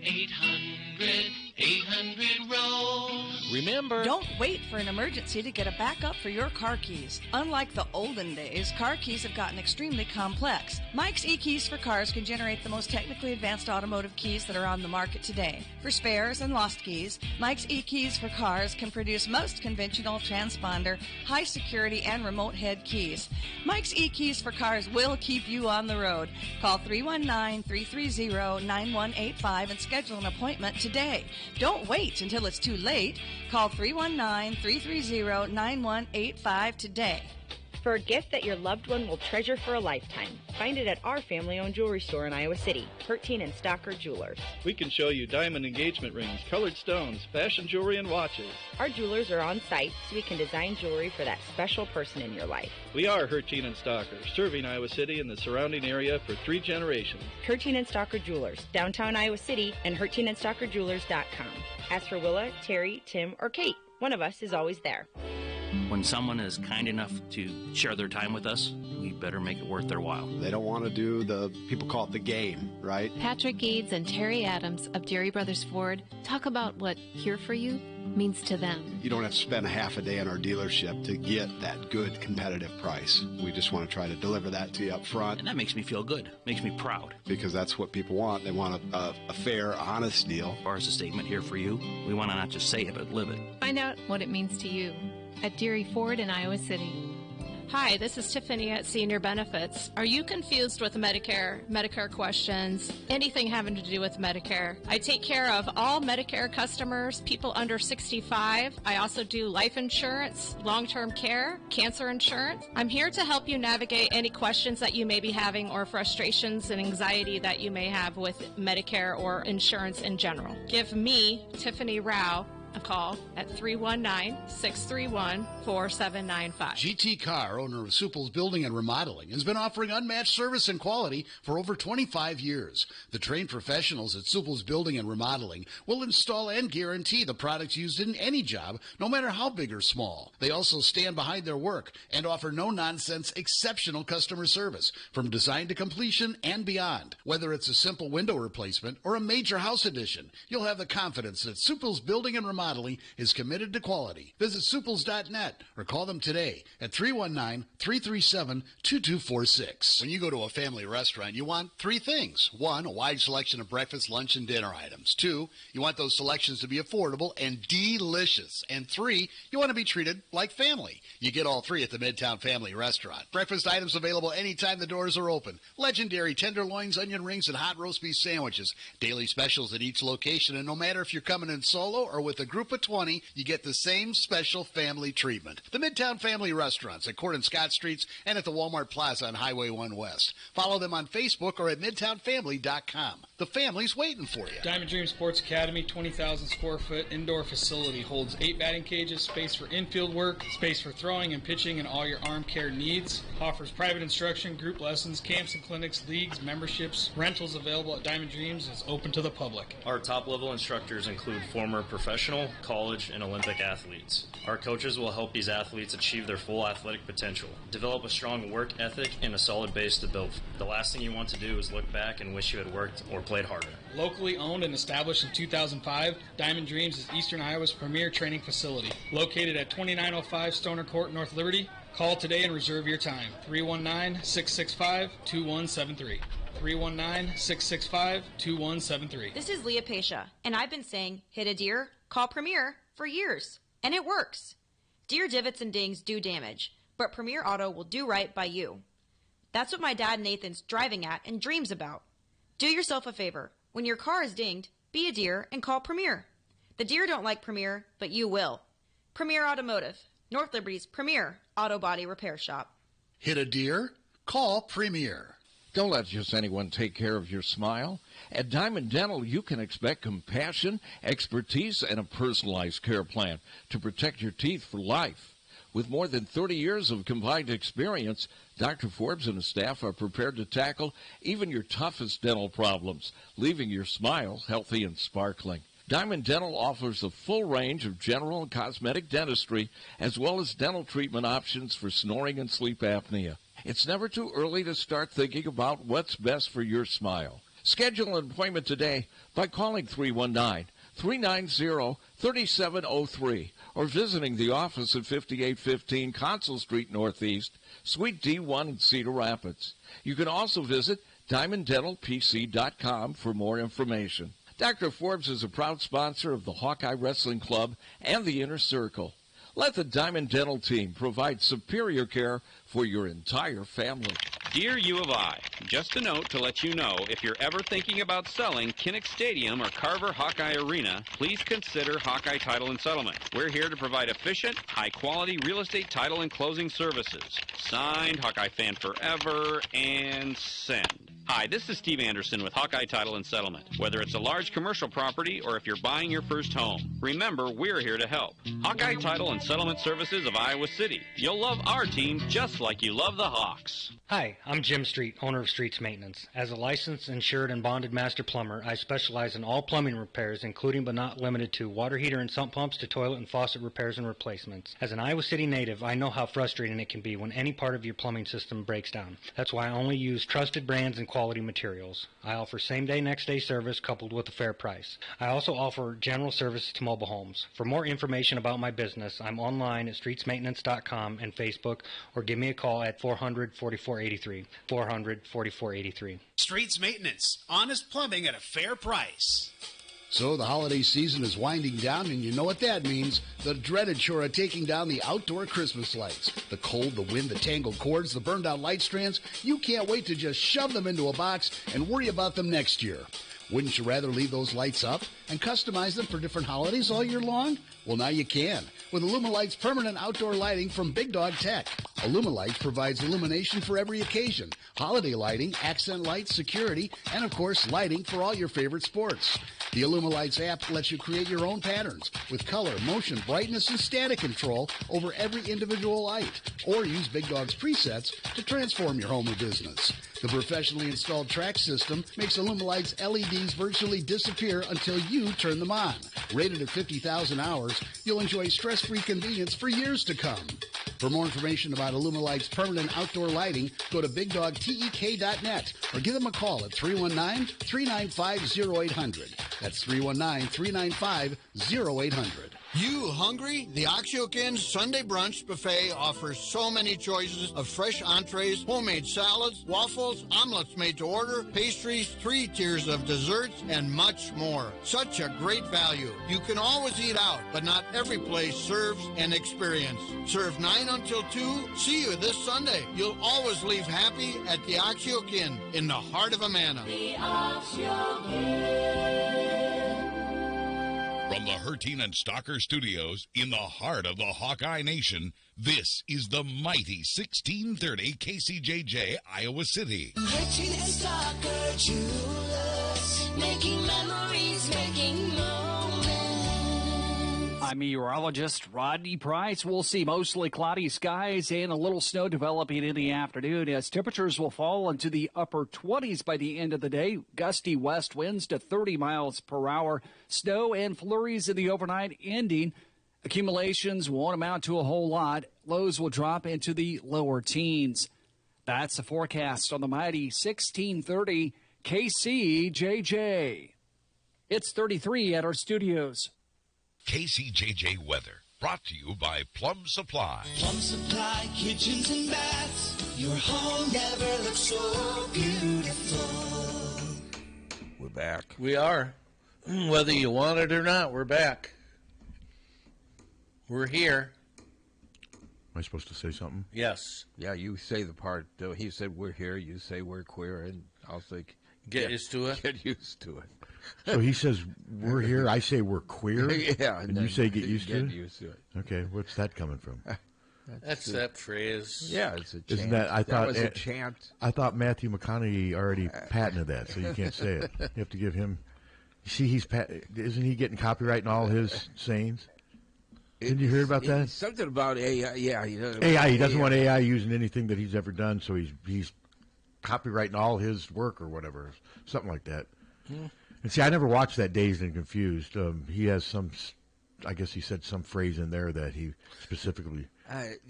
Speaker 8: 1-800-800-ROSE.
Speaker 9: Remember,
Speaker 10: don't wait for an emergency to get a backup for your car keys. Unlike the olden days, car keys have gotten extremely complex. Mike's eKeys for Cars can generate the most technically advanced automotive keys that are on the market today. For spares and lost keys, Mike's eKeys for Cars can produce most conventional transponder, high security, and remote head keys. Mike's eKeys for Cars will keep you on the road. Call 319-330-9185 and schedule an appointment today. Don't wait until it's too late. Call 319-330-9185 today.
Speaker 11: For a gift that your loved one will treasure for a lifetime, find it at our family-owned jewelry store in Iowa City, Harty and Stocker Jewelers.
Speaker 12: We can show you diamond engagement rings, colored stones, fashion jewelry, and watches.
Speaker 11: Our jewelers are on site so we can design jewelry for that special person in your life.
Speaker 12: We are Harty and Stocker, serving Iowa City and the surrounding area for 3 generations.
Speaker 11: Harty and Stocker Jewelers, downtown Iowa City, and HartyandStockerJewelers.com. Ask for Willa, Terry, Tim, or Kate. One of us is always there.
Speaker 13: When someone is kind enough to share their time with us, we better make it worth their while.
Speaker 14: They don't want to do people call it the game, right?
Speaker 15: Patrick Eads and Terry Adams of Jerry Brothers Ford talk about what Here For You means to them.
Speaker 14: You don't have to spend a half a day in our dealership to get that good competitive price. We just want to try to deliver that to you up front.
Speaker 13: And that makes me feel good, makes me proud.
Speaker 14: Because that's what people want. They want a fair, honest deal.
Speaker 13: As far as a statement here for you, we want to not just say it, but live it.
Speaker 15: Find out what it means to you at Deary Ford in Iowa City.
Speaker 16: Hi, this is Tiffany at Senior Benefits. Are you confused with Medicare questions, anything having to do with Medicare? I take care of all Medicare customers, people under 65. I also do life insurance, long-term care, cancer insurance. I'm here to help you navigate any questions that you may be having or frustrations and anxiety that you may have with Medicare or insurance in general. Give me, Tiffany Rao, a call at 319-631-4795.
Speaker 17: GT Carr, owner of Supple's Building and Remodeling, has been offering unmatched service and quality for over 25 years. The trained professionals at Supple's Building and Remodeling will install and guarantee the products used in any job, no matter how big or small. They also stand behind their work and offer no-nonsense, exceptional customer service from design to completion and beyond. Whether it's a simple window replacement or a major house addition, you'll have the confidence that Supple's Building and Remodeling is committed to quality. Visit suples.net or call them today at 319-337-2246. When you go to a family restaurant, you want three things. One, a wide selection of breakfast, lunch, and dinner items. Two, you want those selections to be affordable and delicious. And three, you want to be treated like family. You get all three at the Midtown Family Restaurant. Breakfast items available anytime the doors are open. Legendary tenderloins, onion rings, and hot roast beef sandwiches. Daily specials at each location, and no matter if you're coming in solo or with a group of 20, you get the same special family treatment. The Midtown Family Restaurants at Court and Scott Streets and at the Walmart Plaza on Highway 1 West. Follow them on Facebook or at midtownfamily.com. The family's waiting for you.
Speaker 18: Diamond Dream Sports Academy, 20,000 square foot indoor facility, holds 8 batting cages, space for infield work, space for throwing and pitching and all your arm care needs. Offers private instruction, group lessons, camps and clinics, leagues, memberships. Rentals available at Diamond Dreams is open to the public.
Speaker 19: Our top level instructors include former professional, college, and Olympic athletes. Our coaches will help these athletes achieve their full athletic potential, develop a strong work ethic, and a solid base to build. The last thing you want to do is look back and wish you had worked or played harder.
Speaker 18: Locally owned and established in 2005, Diamond Dreams is Eastern Iowa's premier training facility. Located at 2905 Stoner Court, North Liberty. Call today and reserve your time. 319-665-2173. 319-665-2173.
Speaker 20: This is Leah Pasha, and I've been saying hit a deer, call Premier for years, and it works. Deer divots and dings do damage, but Premier Auto will do right by you. That's what my dad Nathan's driving at and dreams about. Do yourself a favor. When your car is dinged, be a deer and call Premier. The deer don't like Premier, but you will. Premier Automotive, North Liberty's premier auto body repair shop.
Speaker 17: Hit a deer? Call Premier.
Speaker 1: Don't let just anyone take care of your smile. At Diamond Dental, you can expect compassion, expertise, and a personalized care plan to protect your teeth for life. With more than 30 years of combined experience, Dr. Forbes and his staff are prepared to tackle even your toughest dental problems, leaving your smile healthy and sparkling. Diamond Dental offers a full range of general and cosmetic dentistry, as well as dental treatment options for snoring and sleep apnea. It's never too early to start thinking about what's best for your smile. Schedule an appointment today by calling 319-390-3703 or visiting the office at 5815 Consul Street Northeast, Suite D1 in Cedar Rapids. You can also visit DiamondDentalPC.com for more information. Dr. Forbes is a proud sponsor of the Hawkeye Wrestling Club and the Inner Circle. Let the Diamond Dental team provide superior care for your entire family.
Speaker 21: Dear U of I, just a note to let you know if you're ever thinking about selling Kinnick Stadium or Carver Hawkeye Arena, please consider Hawkeye Title and Settlement. We're here to provide efficient, high-quality real estate title and closing services. Signed, Hawkeye Fan Forever, and send. Hi, this is Steve Anderson with Hawkeye Title and Settlement. Whether it's a large commercial property or if you're buying your first home, remember we're here to help. Hawkeye Title and Settlement Services of Iowa City. You'll love our team just like you love the Hawks.
Speaker 22: Hi, I'm Jim Street, owner of Streets Maintenance. As a licensed, insured, and bonded master plumber, I specialize in all plumbing repairs, including but not limited to water heater and sump pumps to toilet and faucet repairs and replacements. As an Iowa City native, I know how frustrating it can be when any part of your plumbing system breaks down. That's why I only use trusted brands and quality materials. I offer same-day, next-day service coupled with a fair price. I also offer general services to mobile homes. For more information about my business, I'm online at streetsmaintenance.com and Facebook, or give me a call at 400-4483, 400-4483.
Speaker 17: Streets Maintenance, honest plumbing at a fair price.
Speaker 14: So the holiday season is winding down, and you know what that means. The dreaded chore of taking down the outdoor Christmas lights. The cold, the wind, the tangled cords, the burned out light strands. You can't wait to just shove them into a box and worry about them next year. Wouldn't you rather leave those lights up and customize them for different holidays all year long? Well, now you can with Illumalight's permanent outdoor lighting from Big Dog Tech. Illumalight's provides illumination for every occasion, holiday lighting, accent lights, security, and of course lighting for all your favorite sports. The Illumalight's app lets you create your own patterns with color, motion, brightness, and static control over every individual light, or use Big Dog's presets to transform your home or business. The professionally installed track system makes Illumalight's LEDs virtually disappear until you turn them on. Rated at 50,000 hours, you'll enjoy stress-free convenience for years to come. For more information about Illumalight's permanent outdoor lighting, go to BigDogTEK.net or give them a call at 319-395-0800. That's 319-395-0800.
Speaker 4: You hungry? The Oxyokin Sunday Brunch Buffet offers so many choices of fresh entrees, homemade salads, waffles, omelets made to order, pastries, 3 tiers of desserts, and much more. Such a great value. You can always eat out, but not every place serves an experience. Serve 9 until 2. See you this Sunday. You'll always leave happy at the Oxyokin in the heart of Amana.
Speaker 5: The Oxyokin.
Speaker 23: From the Harty and Stalker Studios in the heart of the Hawkeye Nation, this is the mighty 1630 KCJJ, Iowa City.
Speaker 5: Harty and Stalker Jewelers, making memories, making moments.
Speaker 24: I'm meteorologist Rodney Price. We'll see mostly cloudy skies and a little snow developing in the afternoon as temperatures will fall into the upper 20s by the end of the day. Gusty west winds to 30 miles per hour. Snow and flurries in the overnight ending. Accumulations won't amount to a whole lot. Lows will drop into the lower teens. That's the forecast on the mighty 1630 KCJJ. It's 33 at our studios.
Speaker 23: KCJJ weather, brought to you by Plum Supply.
Speaker 5: Plum Supply kitchens and baths. Your home never looks so beautiful.
Speaker 1: We're back.
Speaker 2: We are. Whether you want it or not, we're back. We're here.
Speaker 3: Am I supposed to say something?
Speaker 2: Yes.
Speaker 1: Yeah, you say the part. He said we're here. You say we're queer, and I'll say
Speaker 2: get used to it.
Speaker 1: Get used to it.
Speaker 3: So he says we're here. I say we're queer.
Speaker 1: Yeah,
Speaker 3: and you say get used to it.
Speaker 1: Get used to it.
Speaker 3: Okay, what's that coming from?
Speaker 2: That's that phrase.
Speaker 1: Yeah, it's a chant.
Speaker 3: Isn't that? I thought
Speaker 1: was a chant.
Speaker 3: I thought Matthew McConaughey already patented that, so you can't say it. You have to give him. See, isn't he getting copyright in all his sayings? Didn't you hear about that?
Speaker 1: Something about AI. Yeah,
Speaker 3: AI. He doesn't want AI using anything that he's ever done, so he's copyrighting all his work or whatever, something like that.
Speaker 2: Hmm.
Speaker 3: And see, I never watched that Dazed and Confused. He has some, I guess he said some phrase in there that he specifically.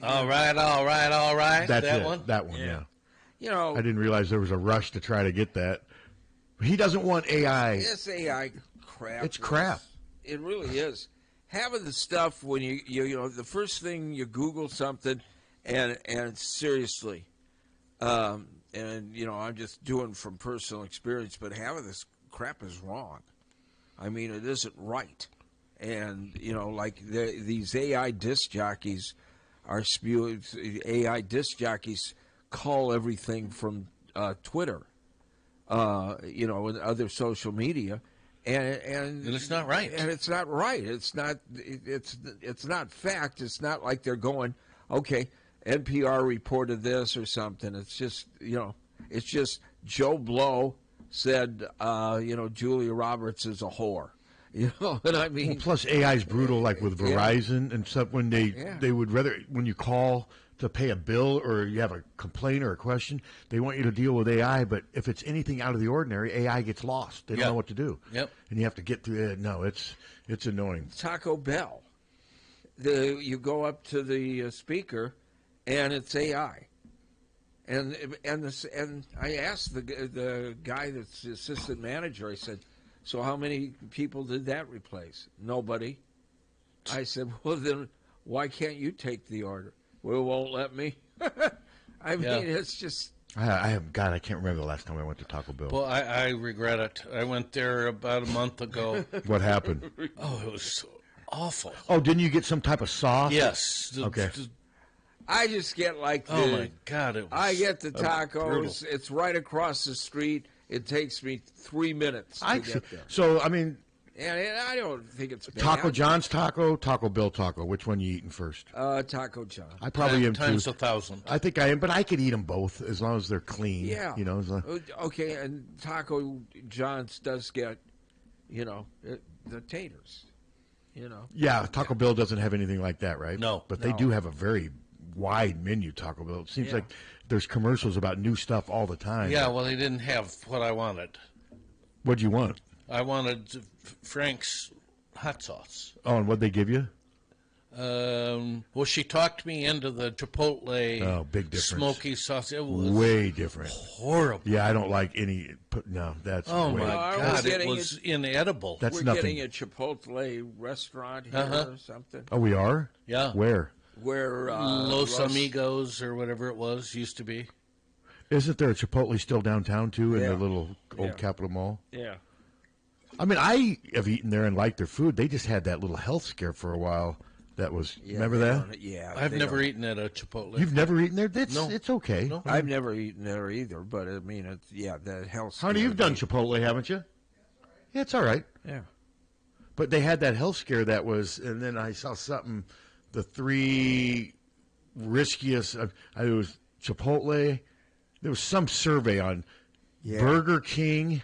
Speaker 2: All right.
Speaker 3: That's
Speaker 2: that
Speaker 3: it.
Speaker 2: one.
Speaker 3: That one, yeah.
Speaker 1: You know,
Speaker 3: I didn't realize there was a rush to try to get that. He doesn't want AI.
Speaker 1: It's AI crap.
Speaker 3: It's crap.
Speaker 1: It really is. Having the stuff when you know the first thing you Google something, and seriously, and you know I'm just doing from personal experience, but having this crap is wrong. I mean, it isn't right. And you know, like these AI disc jockeys are spewing. AI disc jockeys call everything from Twitter, you know, and other social media. And
Speaker 2: it's not right.
Speaker 1: And it's not right. It's not fact. It's not like they're going, okay, NPR reported this or something. It's just, you know, it's just Joe Blow said, you know, Julia Roberts is a whore. You know what I mean?
Speaker 3: Well, plus AI is brutal, like with Verizon and stuff. When they would rather, when you call to pay a bill or you have a complaint or a question, they want you to deal with AI. But if it's anything out of the ordinary, AI gets lost. They don't know what to do.
Speaker 2: Yep.
Speaker 3: And you have to get through it. No, it's annoying.
Speaker 1: Taco Bell. You go up to the speaker, and it's AI. And I asked the guy that's the assistant manager. I said, "So how many people did that replace?" Nobody. I said, "Well, then why can't you take the order?" Well, it won't let me. I mean, it's just.
Speaker 3: I can't remember the last time I went to Taco Bell.
Speaker 2: Well, I regret it. I went there about a month ago.
Speaker 3: What happened?
Speaker 2: Oh, it was so awful.
Speaker 3: Oh, didn't you get some type of sauce?
Speaker 2: Yes.
Speaker 3: Okay.
Speaker 1: I just get like
Speaker 2: oh my God! It was
Speaker 1: I get the tacos.
Speaker 2: brutal.
Speaker 1: It's right across the street. It takes me 3 minutes to get there.
Speaker 3: So I mean,
Speaker 1: and I don't think it's bad.
Speaker 3: Taco John's taco, Taco Bell taco. Which one you eating first?
Speaker 1: Taco John.
Speaker 3: I probably am
Speaker 2: times
Speaker 3: too.
Speaker 2: 1,000.
Speaker 3: I think I am, but I could eat them both as long as they're clean.
Speaker 1: Yeah.
Speaker 3: You know.
Speaker 1: Okay, and Taco John's does get, the taters.
Speaker 3: Yeah, Taco Bell doesn't have anything like that, right?
Speaker 2: No.
Speaker 3: But they do have a very wide menu, Taco Bell. It seems like there's commercials about new stuff all the time.
Speaker 2: Yeah, well, they didn't have what I wanted.
Speaker 3: What'd you want?
Speaker 2: I wanted Frank's hot sauce.
Speaker 3: Oh, and what'd they give you?
Speaker 2: Well, she talked me into the Chipotle
Speaker 3: big difference.
Speaker 2: smoky sauce. It was
Speaker 3: way different.
Speaker 2: Horrible.
Speaker 3: Yeah, I don't like any. No, that's.
Speaker 2: Oh
Speaker 3: way,
Speaker 2: my God! It was inedible.
Speaker 3: That's
Speaker 1: We're
Speaker 3: nothing.
Speaker 1: getting a Chipotle restaurant here or something.
Speaker 3: Oh, we are.
Speaker 2: Yeah.
Speaker 3: Where?
Speaker 1: Where
Speaker 2: Los Amigos or whatever it was used to be.
Speaker 3: Isn't there a Chipotle still downtown too in the little old Capitol Mall?
Speaker 1: Yeah.
Speaker 3: I mean, I have eaten there and liked their food. They just had that little health scare for a while. That was remember that?
Speaker 1: Yeah.
Speaker 2: I've never eaten at a Chipotle.
Speaker 3: You've never eaten there?
Speaker 2: No.
Speaker 3: It's okay.
Speaker 2: No.
Speaker 1: I've never eaten there either, but I mean, it's the health.
Speaker 3: Honey, you've done Chipotle, haven't you? Yeah, it's all right.
Speaker 1: Yeah.
Speaker 3: But they had that health scare that was, and then I saw something, the 3 riskiest. It was Chipotle. There was some survey on Burger King,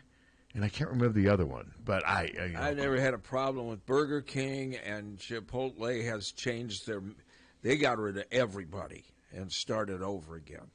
Speaker 3: and I can't remember the other one. But
Speaker 1: I've never had a problem with Burger King, and Chipotle has changed they got rid of everybody and started over again.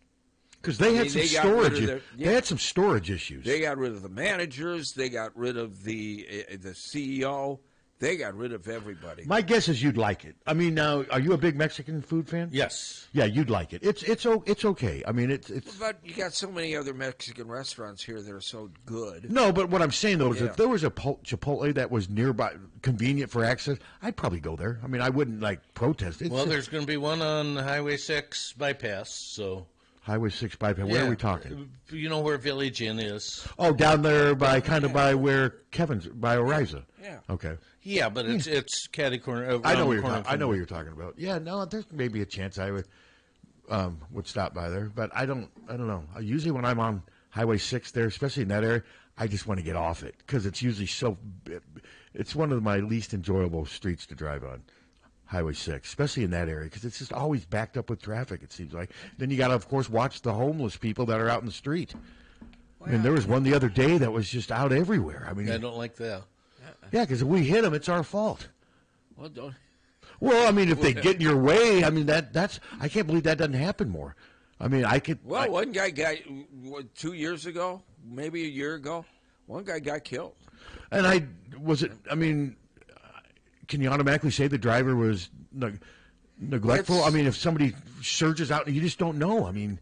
Speaker 3: Because they had some storage. They had some storage issues.
Speaker 1: They got rid of the managers. They got rid of the CEO. They got rid of everybody.
Speaker 3: My guess is you'd like it. I mean, now, are you a big Mexican food fan?
Speaker 2: Yes.
Speaker 3: Yeah, you'd like it. It's okay. I mean, it's.
Speaker 1: But you got so many other Mexican restaurants here that are so good.
Speaker 3: No, but what I'm saying though is, if there was a Chipotle that was nearby, convenient for access, I'd probably go there. I mean, I wouldn't protest it.
Speaker 2: Well, there's going to be one on Highway 6 bypass, so.
Speaker 3: Highway 6 bypass. Where are we talking?
Speaker 2: You know where Village Inn is.
Speaker 3: Oh, down there by by where Kevin's by Oriza.
Speaker 1: Yeah.
Speaker 3: Okay.
Speaker 2: Yeah, but it's catty corner.
Speaker 3: I know what you're talking about. Yeah, no, there's maybe a chance I would stop by there, but I don't know. Usually when I'm on Highway 6 there, especially in that area, I just want to get off it because it's usually it's one of my least enjoyable streets to drive on. Highway 6, especially in that area, because it's just always backed up with traffic, it seems like. Then you got to, of course, watch the homeless people that are out in the street. Well, I mean, there was one the other day that was just out everywhere. I mean,
Speaker 2: I don't like that.
Speaker 3: Yeah, because if we hit them, it's our fault.
Speaker 1: Well, don't.
Speaker 3: Well, I mean, if they get in your way, I mean, that's I can't believe that doesn't happen more. I mean, I could.
Speaker 1: Well, one guy got 2 years ago, maybe a year ago, one guy got killed.
Speaker 3: And I mean, can you automatically say the driver was neglectful? I mean, if somebody surges out, you just don't know. I mean,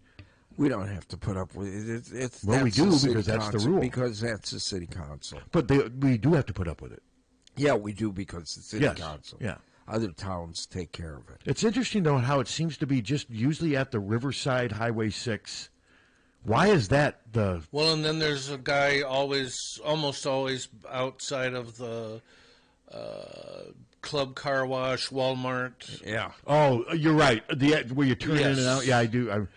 Speaker 1: we don't have to put up with it.
Speaker 3: Well, we do because that's the rule.
Speaker 1: Because that's the city council.
Speaker 3: But we do have to put up with it.
Speaker 1: Yeah, we do because the city council.
Speaker 3: Yeah.
Speaker 1: Other towns take care of it.
Speaker 3: It's interesting, though, how it seems to be just usually at the Riverside Highway 6. Why is that the...
Speaker 2: Well, and then there's a guy almost always outside of the Club Car Wash, Walmart.
Speaker 1: Yeah.
Speaker 3: Oh, you're right. Where you turn in and out. Yeah, I do.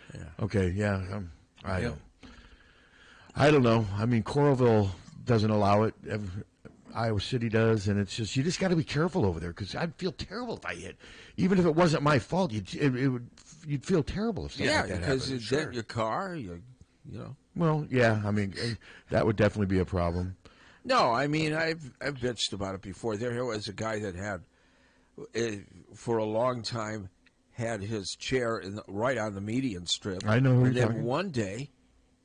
Speaker 3: Okay, yeah. I don't know. I mean, Coralville doesn't allow it. Iowa City does, and it's just you just got to be careful over there because I'd feel terrible if I hit, even if it wasn't my fault. You'd feel terrible if something like that happened.
Speaker 1: Yeah, because you dent your car. You know.
Speaker 3: Well, yeah. I mean, that would definitely be a problem.
Speaker 1: No, I mean I've bitched about it before. There was a guy that had, for a long time, had his chair right on the median strip.
Speaker 3: I know who
Speaker 1: and
Speaker 3: you're
Speaker 1: then
Speaker 3: talking.
Speaker 1: One day,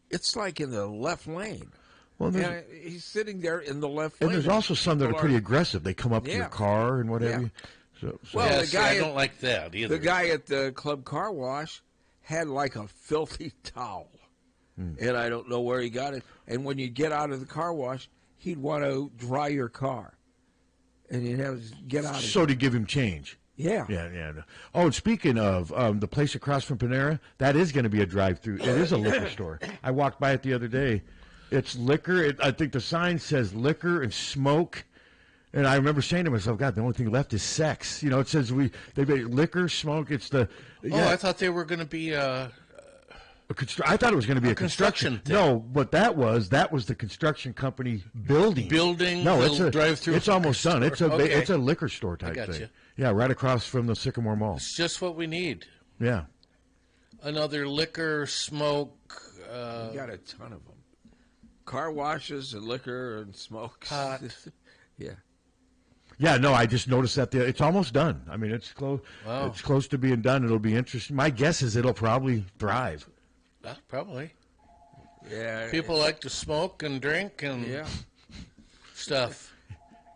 Speaker 1: it's like in the left lane.
Speaker 3: Well,
Speaker 1: and he's sitting there in the left
Speaker 3: and
Speaker 1: lane.
Speaker 3: there's also some that are pretty aggressive. They come up to your car and whatever.
Speaker 1: Yeah.
Speaker 3: So
Speaker 1: well,
Speaker 2: the guy I don't like that either.
Speaker 1: The guy at the Club Car Wash, had like a filthy towel. And I don't know where he got it. And when you get out of the car wash, he'd want to dry your car. And you'd have to get out of it.
Speaker 3: So to give him change.
Speaker 1: Yeah.
Speaker 3: Yeah. Oh, and speaking of the place across from Panera, that is going to be a drive-through. It is a liquor store. I walked by it the other day. It's liquor. I think the sign says liquor and smoke. And I remember saying to myself, God, the only thing left is sex. It says they make liquor, smoke. It's the.
Speaker 2: Oh, I thought they were going to be.
Speaker 3: I thought it was going to be a construction
Speaker 2: thing.
Speaker 3: No, but that was the construction company building. No, it's a
Speaker 2: drive-through.
Speaker 3: It's almost done. It's a
Speaker 2: Okay.
Speaker 3: it's a liquor store type thing.
Speaker 2: You.
Speaker 3: Yeah, right across from the Sycamore Mall.
Speaker 2: It's just what we need.
Speaker 3: Yeah.
Speaker 2: Another liquor, smoke.
Speaker 1: You got a ton of them. Car washes and liquor and smoke.
Speaker 2: Pot.
Speaker 1: Yeah.
Speaker 3: Yeah, no, I just noticed that it's almost done. I mean, it's close.
Speaker 2: Wow.
Speaker 3: It's close to being done. It'll be interesting. My guess is it'll probably thrive.
Speaker 2: Probably.
Speaker 1: Yeah.
Speaker 2: People like to smoke and drink and stuff.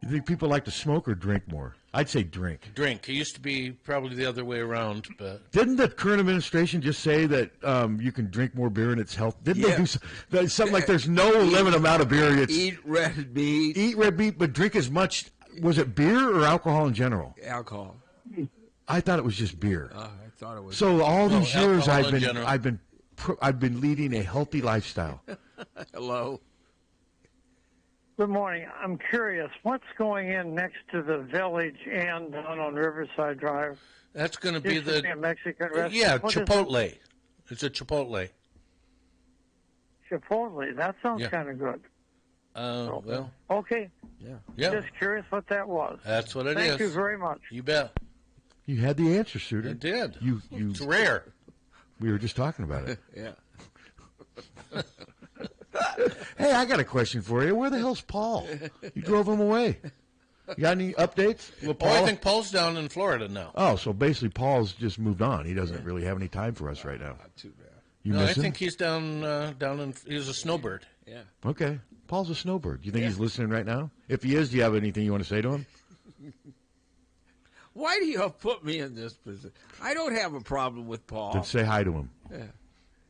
Speaker 3: You think people like to smoke or drink more? I'd say drink.
Speaker 2: Drink. It used to be probably the other way around, but
Speaker 3: Didn't the current administration just say that you can drink more beer and it's health? Didn't they do something like there's no limit amount of beer?
Speaker 1: Eat red meat.
Speaker 3: Eat red meat, but drink as much. Was it beer or alcohol in general?
Speaker 1: Alcohol.
Speaker 3: I thought it was just beer.
Speaker 1: I thought it was.
Speaker 3: So all these years
Speaker 2: alcohol in general.
Speaker 3: I've been leading a healthy lifestyle.
Speaker 1: Hello.
Speaker 6: Good morning. I'm curious, what's going in next to the Village Inn down on Riverside Drive?
Speaker 2: That's going to be
Speaker 6: Used to be a Mexican restaurant.
Speaker 2: Yeah,
Speaker 6: What is it?
Speaker 2: Chipotle. It's a Chipotle.
Speaker 6: Chipotle. That sounds kind of good.
Speaker 2: Well.
Speaker 6: Okay.
Speaker 2: Yeah.
Speaker 6: Just curious what that was.
Speaker 2: That's what it is.
Speaker 6: Thank you very much.
Speaker 2: You bet.
Speaker 3: You had the answer, Suter.
Speaker 2: I did.
Speaker 3: You.
Speaker 2: It's rare.
Speaker 3: We were just talking about it.
Speaker 1: Yeah.
Speaker 3: Hey, I got a question for you. Where the hell's Paul? You drove him away. You got any updates with Paul?
Speaker 2: I think Paul's down in Florida now.
Speaker 3: Oh, so basically Paul's just moved on. He doesn't really have any time for us right now.
Speaker 1: Not too bad.
Speaker 3: You
Speaker 2: No,
Speaker 3: miss
Speaker 2: I
Speaker 3: him?
Speaker 2: think he's down in. He's a snowbird.
Speaker 1: Yeah.
Speaker 3: Okay. Paul's a snowbird. You think he's listening right now? If he is, do you have anything you want to say to him?
Speaker 1: Why do you put me in this position? I don't have a problem with Paul.
Speaker 3: Then say hi to him.
Speaker 1: Yeah.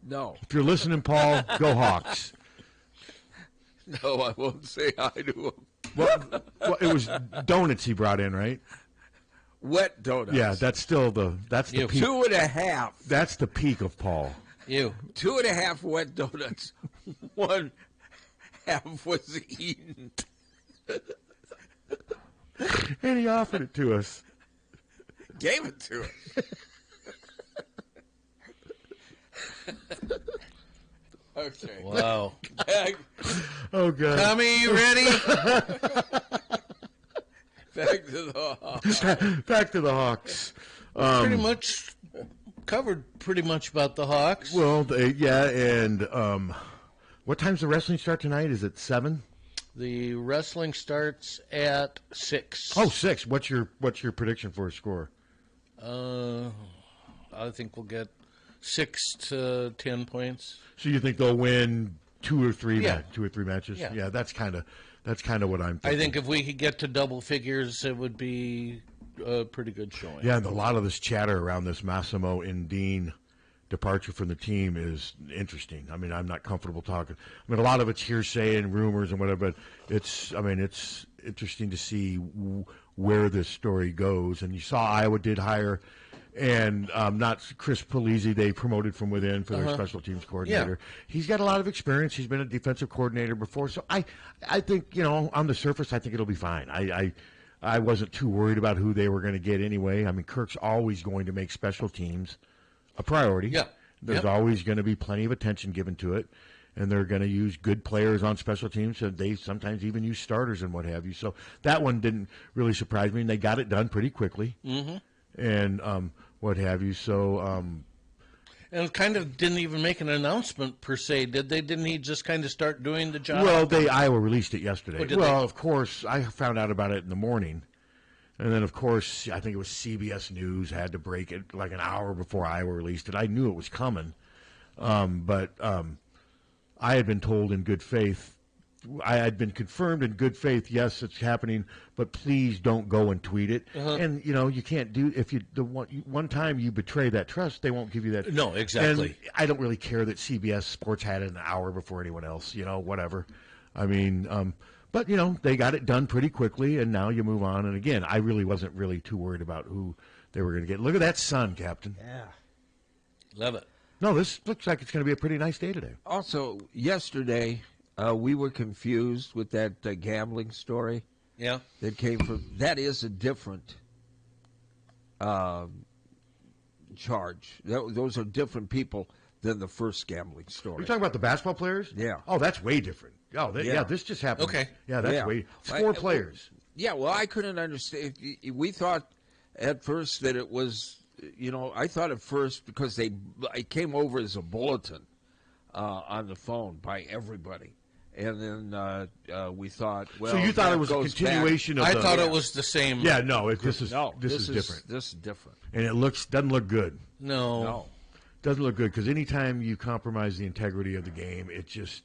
Speaker 1: No.
Speaker 3: If you're listening, Paul, go Hawks.
Speaker 1: No, I won't say hi to him.
Speaker 3: Well, it was donuts he brought in, right?
Speaker 1: Wet donuts.
Speaker 3: Yeah, that's still that's the peak.
Speaker 1: 2.5.
Speaker 3: That's the peak of Paul.
Speaker 1: 2.5 wet donuts. 1 half was eaten.
Speaker 3: And he offered it to us.
Speaker 1: Gave it to us. Okay.
Speaker 2: Wow.
Speaker 3: Oh, God.
Speaker 2: Tommy, you ready?
Speaker 1: Back to the Hawks.
Speaker 3: Back to the Hawks.
Speaker 2: Pretty much covered pretty much about the Hawks.
Speaker 3: Well, and what time's the wrestling start tonight? Is it 7?
Speaker 2: The wrestling starts at 6.
Speaker 3: Oh, 6. What's your prediction for a score?
Speaker 2: I think we'll get 6 to 10 points.
Speaker 3: So you think they'll win 2 or 3 matches?
Speaker 2: Yeah.
Speaker 3: That's kind of what I'm thinking.
Speaker 2: I think if we could get to double figures, it would be a pretty good showing.
Speaker 3: Yeah, and a lot of this chatter around this Massimo Indine departure from the team is interesting. I mean, I'm not comfortable talking. I mean, a lot of it's hearsay and rumors and whatever, but it's interesting to see where this story goes. And you saw Iowa did hire, and not Chris Polizzi, they promoted from within for their special teams coordinator. Yeah. He's got a lot of experience. He's been a defensive coordinator before. So I think, on the surface, I think it'll be fine. I wasn't too worried about who they were going to get anyway. I mean, Kirk's always going to make special teams a priority.
Speaker 2: Yeah.
Speaker 3: There's always going to be plenty of attention given to it, and they're going to use good players on special teams, and they sometimes even use starters and what have you. So that one didn't really surprise me, and they got it done pretty quickly, and what have you. So,
Speaker 2: and kind of didn't even make an announcement per se, did they? Didn't he just kind of start doing the job?
Speaker 3: Well, Iowa released it yesterday.
Speaker 2: Oh,
Speaker 3: of course, I found out about it in the morning. And then, of course, I think it was CBS News had to break it like an hour before Iowa released it. I knew it was coming. But I had been told in good faith, I had been confirmed in good faith. Yes, it's happening, but please don't go and tweet it. And you can't do if you the one time you betray that trust, they won't give you that.
Speaker 2: No, exactly.
Speaker 3: And I don't really care that CBS Sports had it an hour before anyone else. Whatever. I mean, but they got it done pretty quickly, and now you move on. And again, I really wasn't really too worried about who they were going to get. Look at that sun, Captain.
Speaker 2: Yeah, love it.
Speaker 3: No, this looks like it's going to be a pretty nice day today.
Speaker 1: Also, yesterday, we were confused with that gambling story.
Speaker 2: Yeah.
Speaker 1: That came from, that is a different charge. Those are different people than the first gambling story.
Speaker 3: You're talking about the basketball players?
Speaker 1: Yeah.
Speaker 3: Oh, that's way different. Oh, this just happened.
Speaker 2: Okay.
Speaker 3: Yeah, that's way. 4 players.
Speaker 1: Yeah, well, I couldn't understand. We thought at first that it was, I thought at first because it came over as a bulletin on the phone by everybody. And then we thought, well,
Speaker 3: so you thought it was a continuation
Speaker 2: back.
Speaker 3: of
Speaker 2: I thought it was the same.
Speaker 3: Yeah, no, this is different.
Speaker 1: This is different.
Speaker 3: And it doesn't look good.
Speaker 2: No.
Speaker 3: Doesn't look good because anytime you compromise the integrity of the game, it just.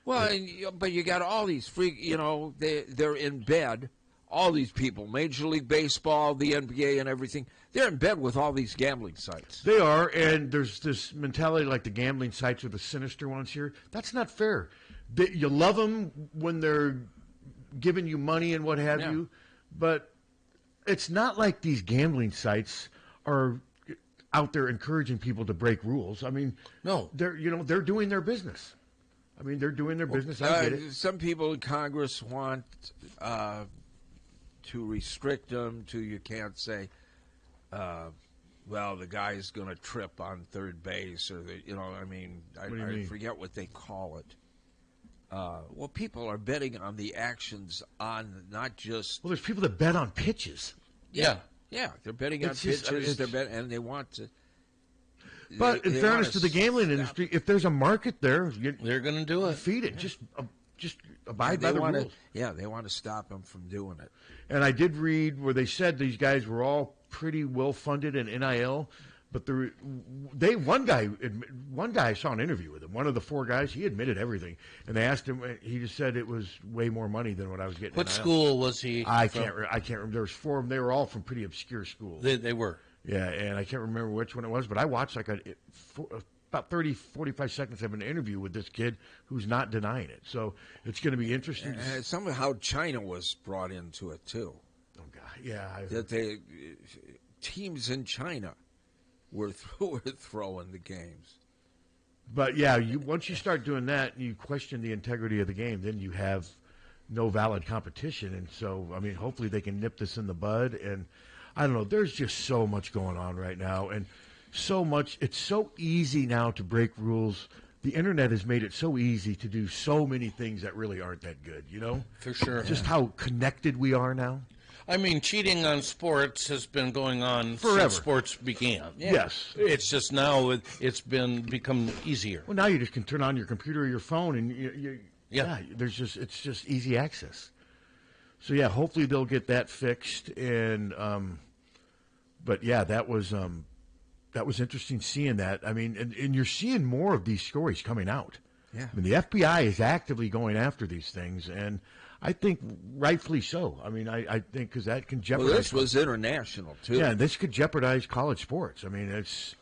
Speaker 1: Well, but you got all these they're in bed. All these people, Major League Baseball, the NBA, and everything, they're in bed with all these gambling sites.
Speaker 3: They are, and there's this mentality like the gambling sites are the sinister ones here. That's not fair. You love them when they're giving you money and what have you, but it's not like these gambling sites are out there encouraging people to break rules. I mean,
Speaker 2: no,
Speaker 3: they're doing their business. I mean, they're doing their business. I get it.
Speaker 1: Some people in Congress want to restrict them to you can't say, well, the guy's going to trip on third base or I forget what they call it. Well, people are betting on the actions on not just.
Speaker 3: Well, there's people that bet on pitches.
Speaker 1: Yeah, they're betting on pitches. They're betting, and they want to.
Speaker 3: But in fairness to the gambling industry, if there's a market there,
Speaker 2: they're going to do it.
Speaker 3: Feed it. Just abide by the rules.
Speaker 1: They want to stop them from doing it.
Speaker 3: And I did read where they said these guys were all pretty well funded in NIL, but one guy I saw an interview with him. One of the 4 guys, he admitted everything, and they asked him. He just said it was way more money than what I was getting.
Speaker 2: What school was he?
Speaker 3: I can't remember. There was 4 of them. They were all from pretty obscure schools.
Speaker 2: They were.
Speaker 3: Yeah, and I can't remember which one it was, but I watched about 30, 45 seconds of an interview with this kid who's not denying it. So it's going to be interesting.
Speaker 1: Somehow China was brought into it, too.
Speaker 3: Oh, God, yeah.
Speaker 1: Teams in China were throwing the games.
Speaker 3: But, yeah, once you start doing that and you question the integrity of the game, then you have no valid competition. And so, I mean, hopefully they can nip this in the bud. And I don't know. There's just so much going on right now. And so much. It's so easy now to break rules. The internet has made it so easy to do so many things that really aren't that good,
Speaker 2: For sure.
Speaker 3: Just how connected we are now.
Speaker 2: I mean, cheating on sports has been going on
Speaker 3: forever
Speaker 2: since sports began.
Speaker 3: Yeah. Yes.
Speaker 2: It's just now it's become easier.
Speaker 3: Well, now you just can turn on your computer or your phone and it's just easy access. So yeah, hopefully they'll get that fixed. And but yeah, that was interesting seeing that. I mean, and you're seeing more of these stories coming out.
Speaker 1: Yeah.
Speaker 3: I mean, the FBI is actively going after these things, and I think rightfully so. I mean, I think because that can jeopardize.
Speaker 1: Well, this was international too.
Speaker 3: Yeah, this could jeopardize college sports. I mean, it's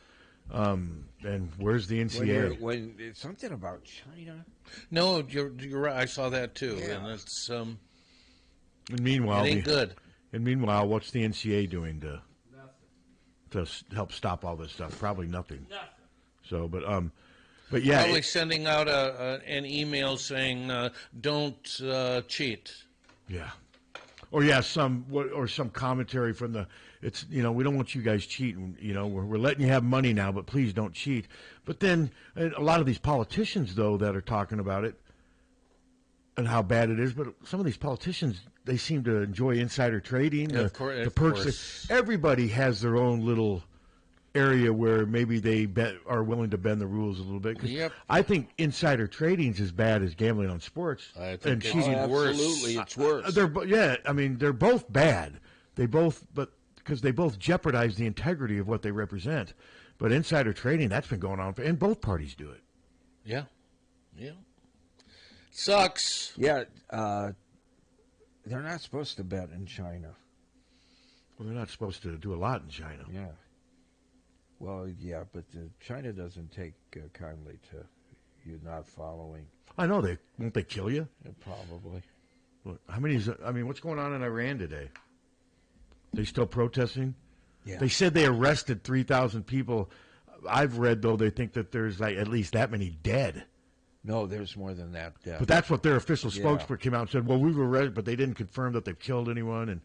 Speaker 3: and where's the NCAA?
Speaker 1: When it's something about China.
Speaker 2: No, you're right. I saw that too,
Speaker 1: Yeah.
Speaker 2: and it's
Speaker 3: And meanwhile,
Speaker 2: it ain't good.
Speaker 3: And meanwhile, what's the NCAA doing to help stop all this stuff? Probably nothing. So, but yeah,
Speaker 2: probably sending out an email saying don't cheat.
Speaker 3: Yeah, or some commentary from the. It's we don't want you guys cheating. We're letting you have money now, but please don't cheat. But then a lot of these politicians though that are talking about it and how bad it is, but some of these politicians, they seem to enjoy insider trading.
Speaker 2: Of course,
Speaker 3: the perks. Everybody has their own little area where maybe they are willing to bend the rules a little bit.
Speaker 2: Yep.
Speaker 3: I think insider trading is as bad as gambling on sports.
Speaker 2: I think
Speaker 3: and
Speaker 2: it's
Speaker 3: cheating.
Speaker 2: worse.
Speaker 1: Absolutely, it's worse.
Speaker 3: They're both bad. Because they both jeopardize the integrity of what they represent. But insider trading, that's been going on, and both parties do it.
Speaker 2: Yeah. Sucks.
Speaker 1: Yeah, they're not supposed to bet in China.
Speaker 3: Well, they're not supposed to do a lot in China.
Speaker 1: Yeah. Well, yeah, but China doesn't take kindly to you not following.
Speaker 3: I know won't they kill you?
Speaker 1: Yeah, probably.
Speaker 3: Look, what's going on in Iran today? They still protesting?
Speaker 1: Yeah.
Speaker 3: They said they arrested 3,000 people. I've read, though, they think that there's like at least that many dead.
Speaker 1: No, there's more than that dead.
Speaker 3: But that's what their official spokesperson came out and said. Well, we've arrested, but they didn't confirm that they've killed anyone. And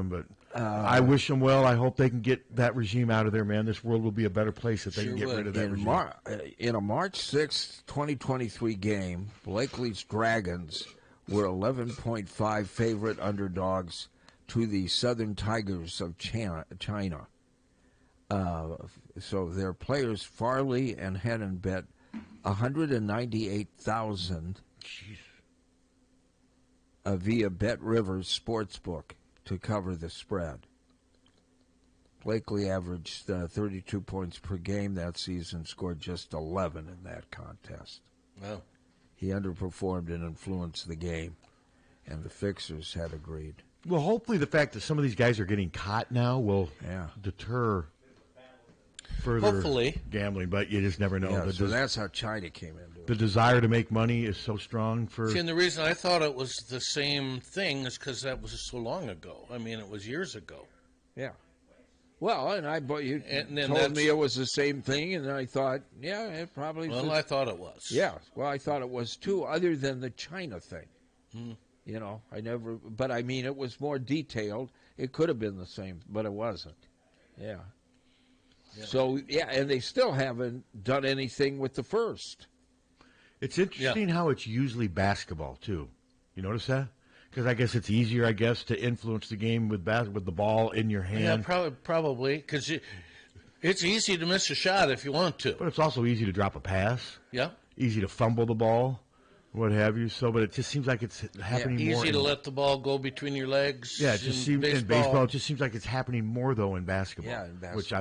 Speaker 3: but I wish them well. I hope they can get that regime out of there, man. This world will be a better place if they can get rid of that regime.
Speaker 1: In a March 6th, 2023 game, Blakely's Dragons were 11.5 favorite underdogs to the Southern Tigers of China. So their players Farley and Hennon bet $198,000 via Bet Rivers Sportsbook to cover the spread. Blakely averaged 32 points per game that season, scored just 11 in that contest.
Speaker 2: Wow.
Speaker 1: He underperformed and influenced the game, and the fixers had agreed.
Speaker 3: Well, hopefully the fact that some of these guys are getting caught now will deter further gambling, but you just never know.
Speaker 1: Yeah, so that's how China came into it.
Speaker 3: The desire to make money is so strong for...
Speaker 2: See, and the reason I thought it was the same thing is because that was so long ago. I mean, it was years ago.
Speaker 1: Yeah. Well, and you told me it was the same thing, and I thought, yeah, it probably was.
Speaker 2: Well, I thought it was.
Speaker 1: Yeah, well, I thought it was too, other than the China thing. You know, but I mean, it was more detailed. It could have been the same, but it wasn't. Yeah. So, and they still haven't done anything with the first.
Speaker 3: It's interesting how it's usually basketball, too. You notice that? Because I guess it's easier, to influence the game with the ball in your hand.
Speaker 2: Yeah, probably, because it's easy to miss a shot if you want to.
Speaker 3: But it's also easy to drop a pass.
Speaker 2: Yeah.
Speaker 3: Easy to fumble the ball, what have you. So, but it just seems like it's happening more.
Speaker 2: Easy to let the ball go between your legs.
Speaker 3: Yeah, it just seems in baseball. It just seems like it's happening more though in basketball.
Speaker 1: Yeah, in basketball.
Speaker 3: Which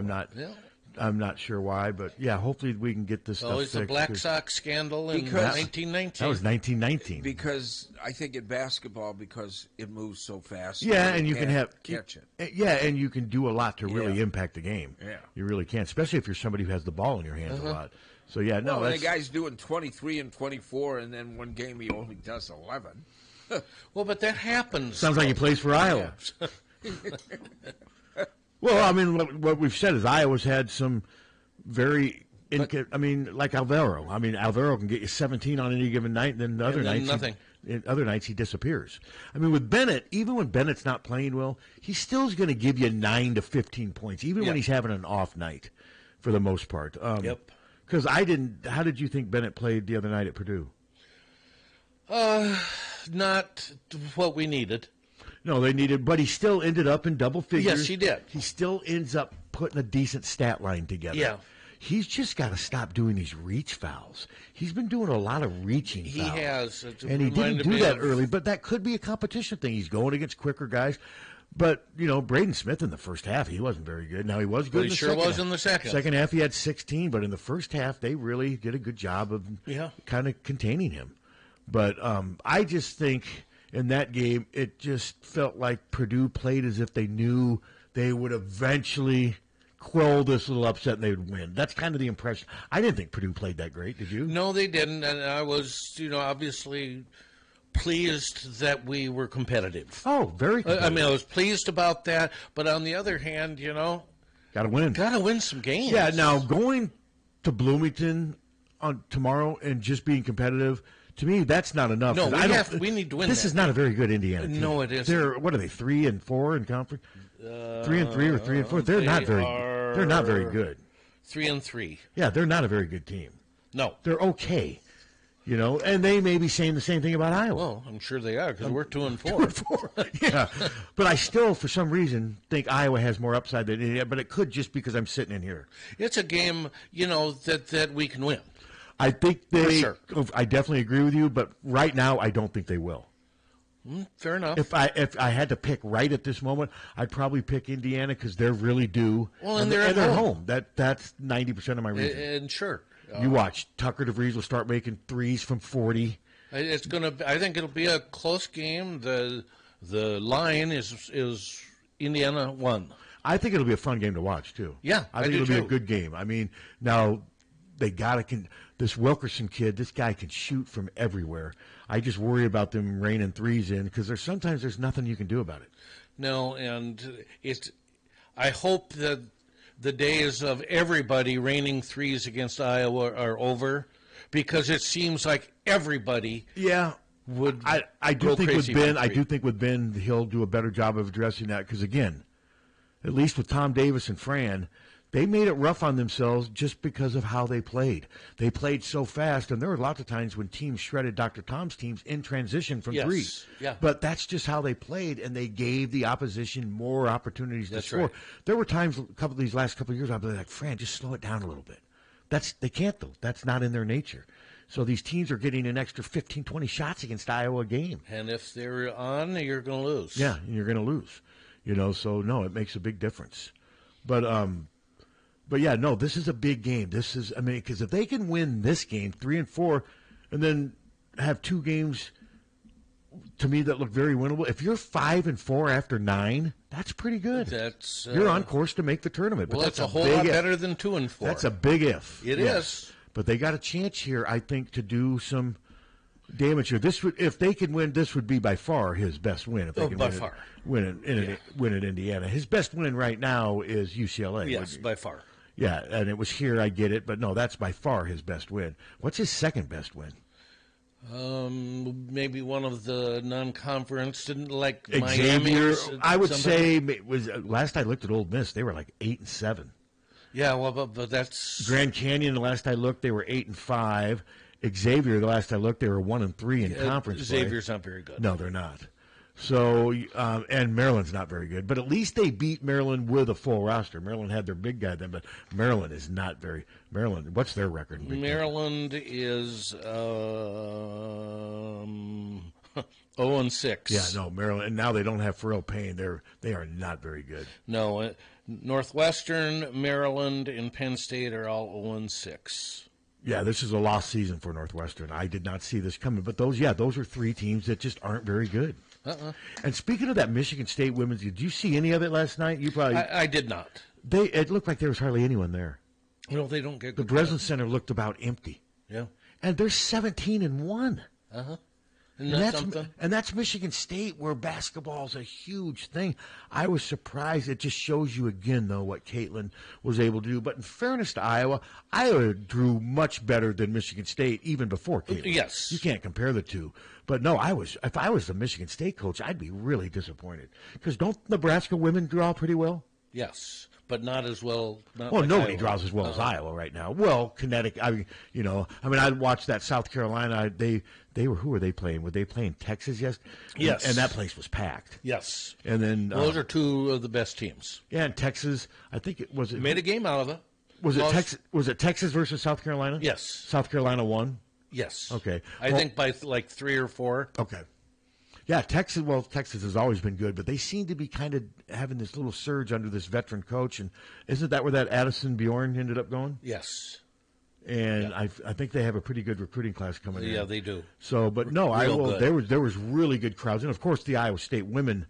Speaker 3: I'm not sure why, but yeah, hopefully we can get this stuff fixed.
Speaker 2: It's a Black Sox scandal in 1919.
Speaker 3: That was 1919.
Speaker 1: Because I think in basketball, because it moves so fast.
Speaker 3: Yeah, and you can
Speaker 1: catch it.
Speaker 3: Yeah, and you can do a lot to really impact the game.
Speaker 1: Yeah, you
Speaker 3: really can, especially if you're somebody who has the ball in your hands a lot. So yeah,
Speaker 1: the guy's doing 23 and 24, and then one game he only does 11.
Speaker 2: Well, but that happens.
Speaker 3: Sounds like he plays for Iowa. Well, I mean, what we've said is Iowa's had some like Alvaro. I mean, Alvaro can get you 17 on any given night, and then the other nights,
Speaker 2: nothing.
Speaker 3: Other nights he disappears. I mean, with Bennett, even when Bennett's not playing well, he still is going to give you 9 to 15 points, even when he's having an off night, for the most part. Because how did you think Bennett played the other night at Purdue?
Speaker 2: Not what we needed.
Speaker 3: No, they needed, but he still ended up in double figures.
Speaker 2: Yes, he did.
Speaker 3: He still ends up putting a decent stat line together.
Speaker 2: Yeah.
Speaker 3: He's just got to stop doing these reach fouls. He's been doing a lot of reaching fouls.
Speaker 2: He has.
Speaker 3: And he didn't do that early, but that could be a competition thing. He's going against quicker guys. But, Braden Smith in the first half, he wasn't very good. Now, he was good in the second half.
Speaker 2: Was in the second.
Speaker 3: Second half, he had 16, but in the first half, they really did a good job of kind of containing him. But I just think in that game, it just felt like Purdue played as if they knew they would eventually quell this little upset and they would win. That's kind of the impression. I didn't think Purdue played that great, did you?
Speaker 2: No, they didn't, and I was, obviously pleased that we were competitive.
Speaker 3: Oh, very competitive.
Speaker 2: I mean, I was pleased about that, but on the other hand,
Speaker 3: got to win.
Speaker 2: Got to win some games.
Speaker 3: Yeah, now going to Bloomington on tomorrow and just being competitive, to me, that's not enough.
Speaker 2: No, we need to win.
Speaker 3: This is not a very good Indiana team.
Speaker 2: No, it isn't.
Speaker 3: What are they, 3-4 in conference? 3-3 or 3-4? They're not very. They're not very good.
Speaker 2: 3-3.
Speaker 3: Yeah, they're not a very good team.
Speaker 2: No,
Speaker 3: they're okay. And they may be saying the same thing about Iowa.
Speaker 2: Well, I'm sure they are because we're 2-4.
Speaker 3: 2-4. Yeah, but I still, for some reason, think Iowa has more upside than Indiana. But it could just because I'm sitting in here.
Speaker 2: It's a game, that we can win.
Speaker 3: I think they. Sure. I definitely agree with you, but right now I don't think they will.
Speaker 2: Fair enough.
Speaker 3: If I had to pick right at this moment, I'd probably pick Indiana because they're really due.
Speaker 2: Well, and they're
Speaker 3: home. That's 90% of my reason.
Speaker 2: And sure,
Speaker 3: you watch Tucker DeVries will start making threes from 40.
Speaker 2: It's going to. I think it'll be a close game. The line is Indiana 1.
Speaker 3: I think it'll be a fun game to watch too.
Speaker 2: Yeah,
Speaker 3: I think it'll be a good game. I mean, now they this Wilkerson kid. This guy can shoot from everywhere. I just worry about them raining threes in because sometimes there's nothing you can do about it.
Speaker 2: No, and I hope that the days of everybody raining threes against Iowa are over, because it seems like everybody.
Speaker 3: Yeah.
Speaker 2: Would
Speaker 3: I do think with Ben he'll do a better job of addressing that, because again, at least with Tom Davis and Fran, they made it rough on themselves just because of how they played. They played so fast, and there were lots of times when teams shredded Dr. Tom's teams in transition from three.
Speaker 2: Yeah.
Speaker 3: But that's just how they played, and they gave the opposition more opportunities to score.
Speaker 2: Right.
Speaker 3: There were times these last couple of years I'd be like, Fran, just slow it down a little bit. They can't, though. That's not in their nature. So these teams are getting an extra 15, 20 shots against Iowa a game.
Speaker 2: And if they're on, you're going to lose.
Speaker 3: Yeah, you're going to lose. So no, it makes a big difference. But yeah, no, this is a big game. Because if they can win this game 3-4, and then have 2 games to me that look very winnable. If you're 5-4 after 9, that's pretty good. You're on course to make the tournament. But
Speaker 2: that's a whole lot better than 2-4.
Speaker 3: That's a big if.
Speaker 2: It is.
Speaker 3: But they got a chance here, I think, to do some damage here. If they could win, this would be by far his best win. If they can win at Indiana, his best win right now is UCLA.
Speaker 2: Yes, by far.
Speaker 3: Yeah, and it was here. I get it, but no, that's by far his best win. What's his second best win?
Speaker 2: Maybe one of the non-conference. Didn't like
Speaker 3: Xavier.
Speaker 2: Miami.
Speaker 3: I would say last I looked at Ole Miss, they were like 8-7.
Speaker 2: Yeah, well, but that's
Speaker 3: Grand Canyon. The last I looked, they were 8-5. Xavier, the last I looked, they were 1-3 in conference play.
Speaker 2: Xavier's not very good.
Speaker 3: No, they're not. So, and Maryland's not very good. But at least they beat Maryland with a full roster. Maryland had their big guy then, but Maryland is not very. Maryland, what's their record?
Speaker 2: Maryland is 0-6.
Speaker 3: Yeah, no, Maryland. And now they don't have Pharrell Payne. They are not very good.
Speaker 2: No, Northwestern, Maryland, and Penn State are all 0-6.
Speaker 3: Yeah, this is a lost season for Northwestern. I did not see this coming. But those are 3 teams that just aren't very good. And speaking of that Michigan State women's, did you see any of it last night? You probably.
Speaker 2: I did not.
Speaker 3: It looked like there was hardly anyone there.
Speaker 2: Well, they don't get
Speaker 3: the Breslin Center looked about empty.
Speaker 2: Yeah,
Speaker 3: and they're 17-1.
Speaker 2: Something?
Speaker 3: And that's Michigan State, where basketball is a huge thing. I was surprised. It just shows you again, though, what Caitlin was able to do. But in fairness to Iowa drew much better than Michigan State even before Caitlin.
Speaker 2: Yes,
Speaker 3: you can't compare the two. But no, if I was the Michigan State coach, I'd be really disappointed, because don't Nebraska women draw pretty well?
Speaker 2: Yes, but not as well.
Speaker 3: Nobody Iowa draws as well as Iowa right now. Well, Connecticut. I watched that South Carolina. They were, who were they playing? Were they playing Texas yesterday?
Speaker 2: Yes,
Speaker 3: and that place was packed.
Speaker 2: Yes,
Speaker 3: and then
Speaker 2: those are 2 of the best teams.
Speaker 3: Yeah, and Texas. I think it was.
Speaker 2: Made a game out of it.
Speaker 3: Was it Texas? Was it Texas versus South Carolina?
Speaker 2: Yes.
Speaker 3: South Carolina won.
Speaker 2: Yes.
Speaker 3: Okay.
Speaker 2: I think by like 3 or 4.
Speaker 3: Okay. Yeah, Texas. Well, Texas has always been good, but they seem to be kind of having this little surge under this veteran coach. And isn't that where that Addison Bjorn ended up going?
Speaker 2: Yes.
Speaker 3: And I think they have a pretty good recruiting class coming in.
Speaker 2: Yeah, they do.
Speaker 3: So, but no, there was really good crowds, and of course the Iowa State women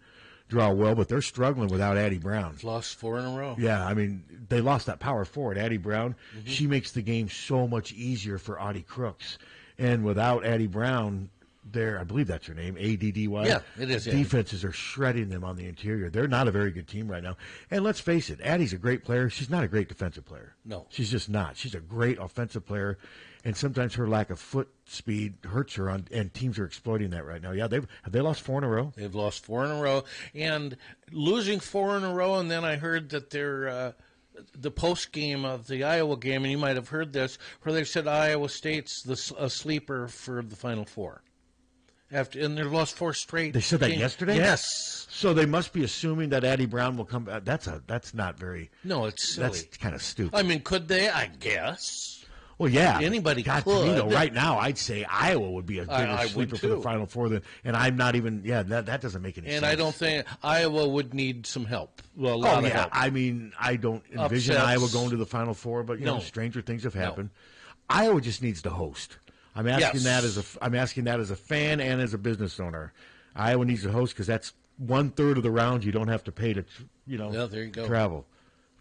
Speaker 3: draw well, but they're struggling without Addie Brown.
Speaker 2: Lost 4 in a row.
Speaker 3: Yeah, I mean, they lost that power forward, Addie Brown. Mm-hmm. She makes the game so much easier for Audie Crooks. And without Addie Brown, I believe that's her name, A-D-D-Y.
Speaker 2: Yeah, it is.
Speaker 3: Defenses are shredding them on the interior. They're not a very good team right now. And let's face it, Addie's a great player. She's not a great defensive player.
Speaker 2: No.
Speaker 3: She's just not. She's a great offensive player. And sometimes her lack of foot speed hurts her, and teams are exploiting that right now. Yeah, have they lost 4 in a row?
Speaker 2: They've lost 4 in a row, and losing 4 in a row. And then I heard that they're the post game of the Iowa game, and you might have heard this, where they said Iowa State's a sleeper for the Final Four. And they've lost 4 straight.
Speaker 3: They said that yesterday?
Speaker 2: Yes.
Speaker 3: So they must be assuming that Addie Brown will come back. That's not very.
Speaker 2: No, it's silly.
Speaker 3: That's kind of stupid.
Speaker 2: I mean, could they? I guess.
Speaker 3: Well, yeah.
Speaker 2: Anybody
Speaker 3: could.
Speaker 2: To me,
Speaker 3: though, right now, I'd say Iowa would be a bigger sleeper for the Final Four and I'm not even. Yeah, that doesn't make any sense.
Speaker 2: And I don't think Iowa would need some help. Well, a lot of help.
Speaker 3: I mean, I don't envision Iowa going to the Final Four, but stranger things have happened. Iowa just needs to host. I'm asking that as a fan and as a business owner. Iowa needs a host because that's 1/3 of the rounds you don't have to pay to,
Speaker 2: there you go.
Speaker 3: travel.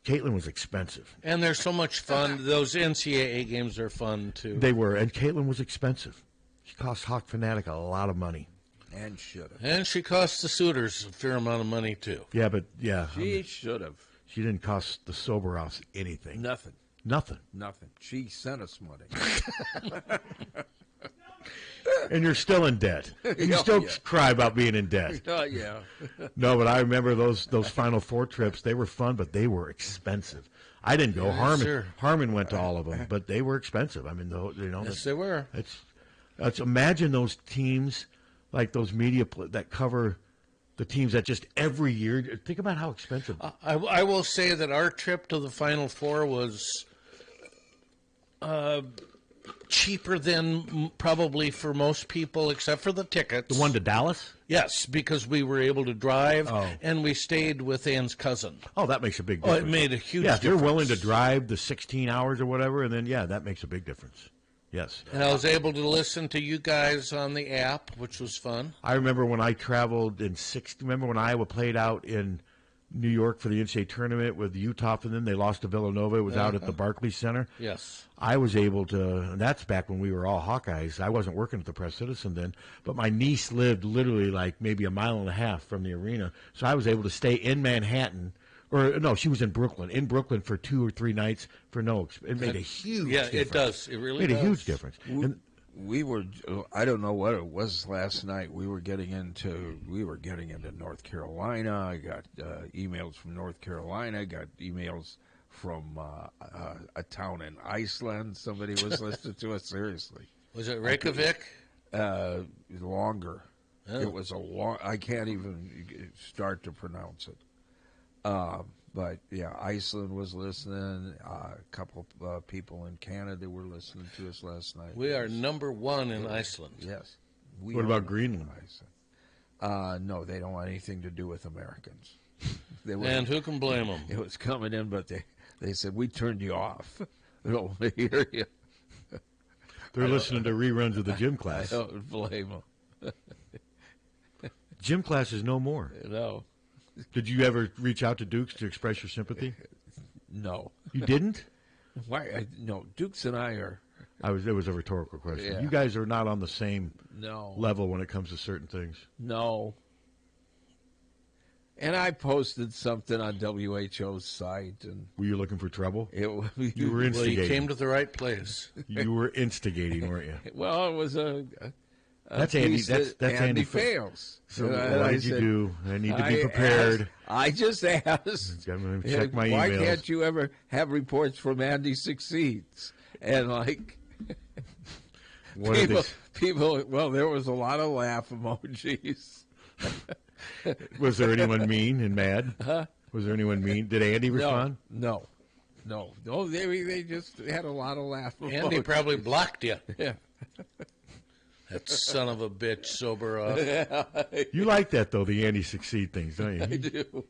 Speaker 3: Caitlin was expensive.
Speaker 2: And they're so much fun. Those NCAA games are fun, too.
Speaker 3: They were, and Caitlin was expensive. She cost Hawk Fanatic a lot of money.
Speaker 1: And should have.
Speaker 2: And she cost the Suters a fair amount of money, too.
Speaker 3: Yeah, but,
Speaker 1: She should have.
Speaker 3: She didn't cost the Sober House anything.
Speaker 1: Nothing. She sent us money.
Speaker 3: And you're still in debt. You still cry about being in debt.
Speaker 1: Yeah.
Speaker 3: No, but I remember those Final Four trips. They were fun, but they were expensive. I didn't go. Harmon went to all of them, but they were expensive. I mean,
Speaker 2: yes, they were.
Speaker 3: It's imagine those teams, like those media that cover the teams that just every year. Think about how expensive.
Speaker 2: I will say that our trip to the Final Four was cheaper than probably for most people, except for the tickets.
Speaker 3: The one to Dallas?
Speaker 2: Yes, because we were able to drive, and we stayed with Ann's cousin.
Speaker 3: Oh, that makes a big difference.
Speaker 2: Oh, it made a huge difference.
Speaker 3: If you're willing to drive the 16 hours or whatever, and then, that makes a big difference. Yes.
Speaker 2: And I was able to listen to you guys on the app, which was fun.
Speaker 3: I remember when I traveled remember when Iowa played out in New York for the NCAA tournament with Utah, and then they lost to Villanova. It was out at the Barclays Center.
Speaker 2: Yes.
Speaker 3: I was able to, and that's back when we were all Hawkeyes. I wasn't working at the Press Citizen then, but my niece lived literally like maybe a mile and a half from the arena. So I was able to stay in Manhattan, or no, she was in Brooklyn for 2 or 3 nights for no. It made a huge difference.
Speaker 2: Yeah, it does. It really
Speaker 3: made a huge difference.
Speaker 1: We were, I don't know what it was last night. We were getting into North Carolina. I got emails from North Carolina. I got emails from a town in Iceland. Somebody was listening to us. Seriously.
Speaker 2: Was it Reykjavik?
Speaker 1: Longer.
Speaker 2: Oh.
Speaker 1: It was a long. I can't even start to pronounce it. But Iceland was listening. A couple of people in Canada were listening to us last night.
Speaker 2: We are number 1 in Iceland.
Speaker 1: Yes.
Speaker 3: What about Greenland?
Speaker 1: No, they don't want anything to do with Americans.
Speaker 2: And who can blame them?
Speaker 1: It was coming in, but they said, we turned you off. They don't want to hear you.
Speaker 3: They're listening to reruns of the gym class.
Speaker 1: I don't blame them.
Speaker 3: Gym class is no more.
Speaker 1: No.
Speaker 3: Did you ever reach out to Dukes to express your sympathy?
Speaker 1: No.
Speaker 3: You didn't?
Speaker 1: Why? No. Dukes and I are.
Speaker 3: It was a rhetorical question.
Speaker 1: Yeah.
Speaker 3: You guys are not on the same
Speaker 1: No.
Speaker 3: level when it comes to certain things.
Speaker 1: No. And I posted something on WHO's site. And
Speaker 3: were you looking for trouble?
Speaker 1: You
Speaker 3: were instigating.
Speaker 2: Well, you came to the right place.
Speaker 3: You were instigating, weren't you?
Speaker 1: Well, it was
Speaker 3: that's Andy. That's
Speaker 1: Andy fails.
Speaker 3: So what did you do? I need to be prepared.
Speaker 1: I just asked.
Speaker 3: I'm going to check my
Speaker 1: why
Speaker 3: emails.
Speaker 1: Why can't you ever have reports from Andy succeeds? And people. Well, there was a lot of laugh emojis.
Speaker 3: Was there anyone mean and mad?
Speaker 1: Huh?
Speaker 3: Was there anyone mean? Did Andy respond?
Speaker 1: No. They just had a lot of laugh emojis.
Speaker 2: Andy probably blocked you.
Speaker 1: Yeah.
Speaker 2: That son of a bitch, sober up.
Speaker 1: Yeah.
Speaker 3: You like that, though, the Andy succeed things, don't you?
Speaker 1: I do.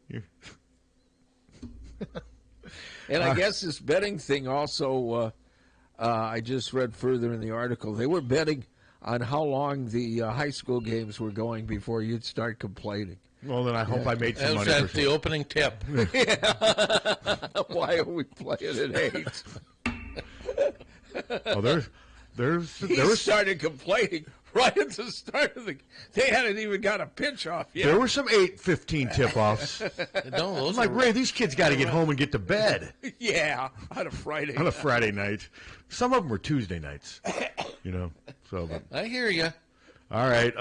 Speaker 1: And I guess this betting thing also, I just read further in the article, they were betting on how long the high school games were going before you'd start complaining.
Speaker 3: Well, then I hope I made some money.
Speaker 2: That was at the opening tip.
Speaker 1: Why are we playing at 8?
Speaker 3: Oh,
Speaker 1: He started complaining right at the start of the. They hadn't even got a pitch off yet.
Speaker 3: There were some 8:15 tip-offs. I'm like, Ray, these kids got to get home and get to bed.
Speaker 1: Yeah, on a Friday.
Speaker 3: On a Friday night. Some of them were Tuesday nights. So.
Speaker 2: I hear you.
Speaker 3: All right.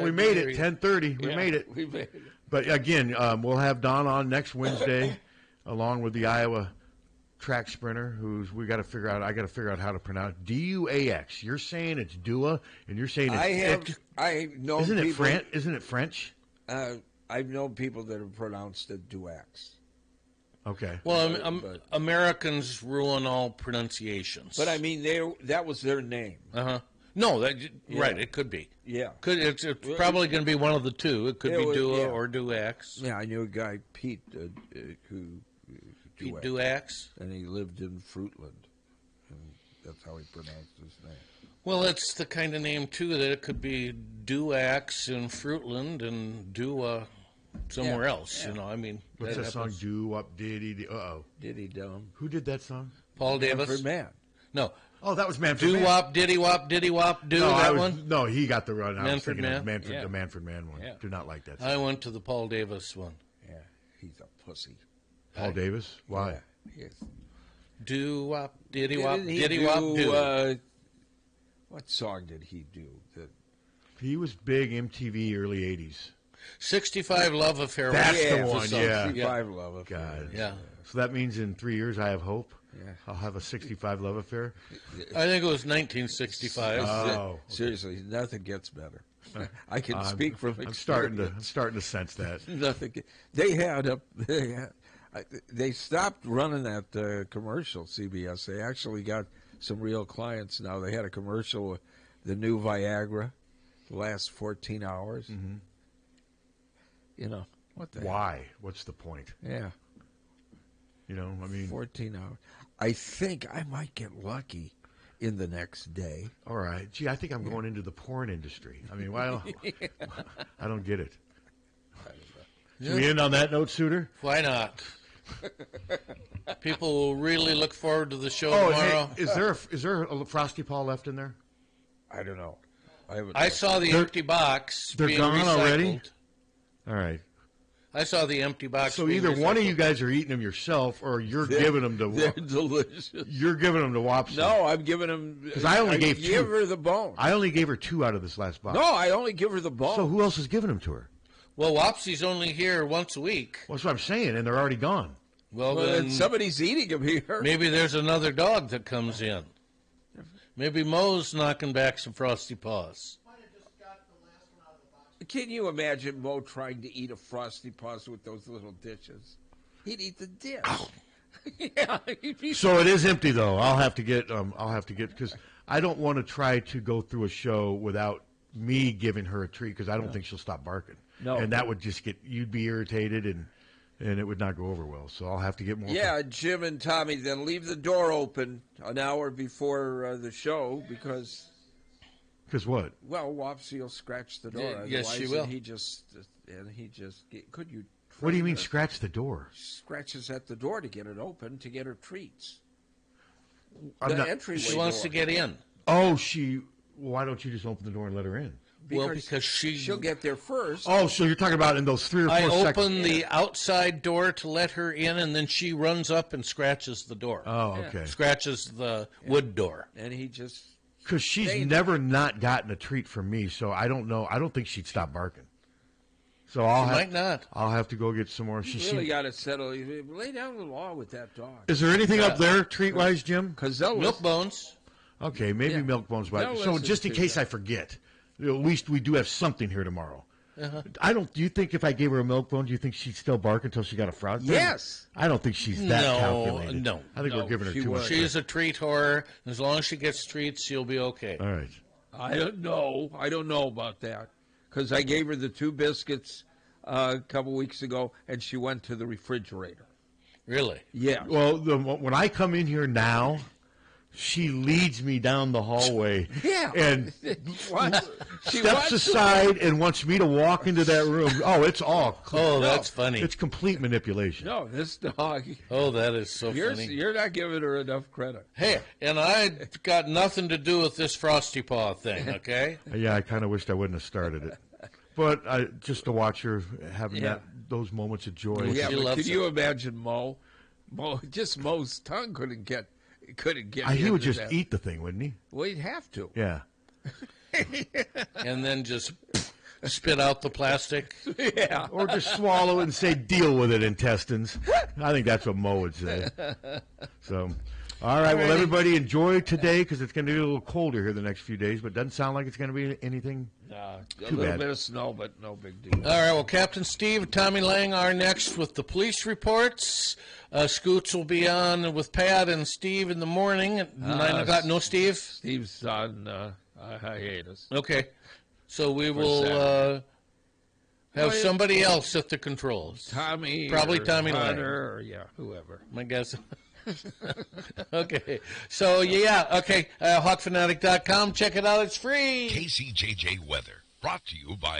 Speaker 3: We made it. 10:30. We made it.
Speaker 1: We made it.
Speaker 3: But again, we'll have Don on next Wednesday, along with the Iowa track sprinter, I got to figure out how to pronounce DUAX. You're saying it's Dua, and you're saying it's
Speaker 1: I know.
Speaker 3: Isn't it French?
Speaker 1: I've known people that have pronounced it Duax.
Speaker 3: Okay.
Speaker 2: Well, Americans ruin all pronunciations.
Speaker 1: But I mean, that was their name.
Speaker 2: No, right. It could be.
Speaker 1: Yeah.
Speaker 2: It's probably going to be one of the two. It could be Dua or Duax.
Speaker 1: Yeah, I knew a guy, Pete, who.
Speaker 2: Pete Duax?
Speaker 1: And he lived in Fruitland. That's how he pronounced his name.
Speaker 2: Well, it's the kind of name, too, that it could be Duax in Fruitland and Dua somewhere else, you know. I mean,
Speaker 3: what's that song? Do up, diddy, uh-oh.
Speaker 1: Diddy dum.
Speaker 3: Who did that song?
Speaker 2: Paul Davis.
Speaker 1: Manfred Mann.
Speaker 2: No.
Speaker 3: Oh, that was Manfred Mann.
Speaker 2: Do wop, diddy wop, do
Speaker 3: no,
Speaker 2: that one?
Speaker 3: No, he got the run.
Speaker 2: Manfred Mann?
Speaker 3: The Manfred Mann one.
Speaker 1: Yeah.
Speaker 3: Do not like that song.
Speaker 2: I went to the Paul Davis one.
Speaker 1: Yeah, he's a pussy.
Speaker 3: Paul Davis? Why?
Speaker 1: Yeah,
Speaker 2: do wop, diddy wop, do.
Speaker 1: What song did he do?
Speaker 3: He was big MTV early 80s.
Speaker 2: 65 Love Affair.
Speaker 3: That's the one, yeah.
Speaker 1: 65 Love Affair.
Speaker 3: God.
Speaker 2: Yeah.
Speaker 3: So that means in 3 years I have hope?
Speaker 1: Yeah.
Speaker 3: I'll have a 65 love affair?
Speaker 2: I think it was 1965.
Speaker 3: Oh.
Speaker 1: Seriously, nothing gets better. I can speak from experience.
Speaker 3: I'm starting to sense that.
Speaker 1: Nothing. They stopped running that commercial, CBS. They actually got some real clients now. They had a commercial with the new Viagra, the last 14 hours.
Speaker 3: Mm-hmm.
Speaker 1: You know, what the
Speaker 3: Why? Hell? What's the point?
Speaker 1: Yeah.
Speaker 3: You know, I mean...
Speaker 1: 14 hours. I think I might get lucky in the next day.
Speaker 3: All right. Gee, I think I'm going into the porn industry. I mean, why? I don't get it. Should we end on that note, Suter?
Speaker 2: Why not? People will really look forward to the show tomorrow.
Speaker 3: Hey, is there a Frosty Paw left in there?
Speaker 1: I don't know.
Speaker 2: I saw the empty box.
Speaker 3: They're
Speaker 2: being
Speaker 3: gone
Speaker 2: recycled.
Speaker 3: already? All right.
Speaker 2: I saw the empty box.
Speaker 3: So either one of you guys are eating them yourself, or you're giving them to.
Speaker 1: They're delicious.
Speaker 3: You're giving them to Wopsy.
Speaker 1: No, I'm giving them
Speaker 3: because I only gave
Speaker 1: give her the bone.
Speaker 3: I only gave her 2 out of this last box.
Speaker 1: No, I only give her the bone.
Speaker 3: So who else is giving them to her?
Speaker 2: Well, Wopsy's only here once a week.
Speaker 3: Well, that's what I'm saying, and they're already gone.
Speaker 2: Well, then
Speaker 1: somebody's eating them here.
Speaker 2: Maybe there's another dog that comes in. Maybe Moe's knocking back some Frosty Paws.
Speaker 1: Can you imagine Mo trying to eat a Frosty Paws with those little dishes? He'd eat the dish. Yeah,
Speaker 3: so it is empty though. I'll have to get because I don't want to try to go through a show without me giving her a treat because I don't think she'll stop barking.
Speaker 1: No,
Speaker 3: and that would just you'd be irritated and it would not go over well. So I'll have to get more.
Speaker 1: Yeah, Jim and Tommy, then leave the door open an hour before the show because.
Speaker 3: Because what?
Speaker 1: Well, Wopsy will scratch the door.
Speaker 2: Yes, she will.
Speaker 1: And he just could you?
Speaker 3: What do you mean scratch the door?
Speaker 1: Scratches at the door to get it open to get her treats.
Speaker 2: She wants to get in.
Speaker 3: Oh, why don't you just open the door and let her in?
Speaker 2: Because
Speaker 1: she'll get there first.
Speaker 3: Oh, so you're talking about in those 3 or 4 seconds.
Speaker 2: I open the outside door to let her in, and then she runs up and scratches the door.
Speaker 3: Oh, okay.
Speaker 2: Scratches the wood door.
Speaker 1: And he just...
Speaker 3: Because she's never not gotten a treat from me, so I don't know. I don't think she'd stop barking. So
Speaker 2: might not.
Speaker 3: I'll have to go get some more.
Speaker 1: You really got to settle. Lay down the law with that dog.
Speaker 3: Is there anything up there treat-wise, Jim?
Speaker 2: Milk bones.
Speaker 3: Okay, maybe milk bones. So just in case I forget, at least we do have something here tomorrow.
Speaker 2: Uh-huh.
Speaker 3: Do you think if I gave her a milk bone, do you think she'd still bark until she got a frog?
Speaker 1: Yes.
Speaker 3: I don't think she's that calculated.
Speaker 2: No.
Speaker 3: I think we're giving her too much.
Speaker 2: She's a treat whore. As long as she gets treats, she'll be okay.
Speaker 3: All right.
Speaker 1: I don't know. I don't know about that because I gave her the 2 biscuits a couple weeks ago, and she went to the refrigerator.
Speaker 2: Really?
Speaker 1: Yeah.
Speaker 3: Well, when I come in here now, she leads me down the hallway.
Speaker 1: Yeah.
Speaker 3: And steps aside and wants me to walk into that room. Oh, it's all.
Speaker 2: That's funny.
Speaker 3: It's complete manipulation.
Speaker 1: No, this dog.
Speaker 2: Oh, that is so funny.
Speaker 1: You're not giving her enough credit.
Speaker 2: Hey, and I got nothing to do with this Frosty Paw thing, okay?
Speaker 3: Yeah, I kind of wished I wouldn't have started it. But just to watch her having those moments of joy.
Speaker 1: Yeah, but could you imagine Mo? Mo's tongue couldn't get
Speaker 3: he would just eat the thing, wouldn't he?
Speaker 1: Well, he'd have to.
Speaker 3: Yeah.
Speaker 2: And then just spit out the plastic.
Speaker 1: Yeah.
Speaker 3: Or just swallow it and say, deal with it, intestines. I think that's what Mo would say. So, all right. Well, everybody enjoy today because it's going to be a little colder here the next few days, but it doesn't sound like it's going to be anything
Speaker 1: a
Speaker 3: too
Speaker 1: little
Speaker 3: bad.
Speaker 1: bit of snow, but no big deal.
Speaker 2: All right. Well, Captain Steve, Tommy Lang are next with the police reports. Scoots will be on with Pat and Steve in the morning at 9 o'clock. No, Steve?
Speaker 1: Steve's on hiatus.
Speaker 2: Okay. So we will have somebody else at the controls.
Speaker 1: Tommy.
Speaker 2: Probably Tommy Lang.
Speaker 1: Or, whoever.
Speaker 2: My guess. Okay. So, okay. HawkFanatic.com. Check it out. It's free.
Speaker 23: KCJJ Weather, brought to you by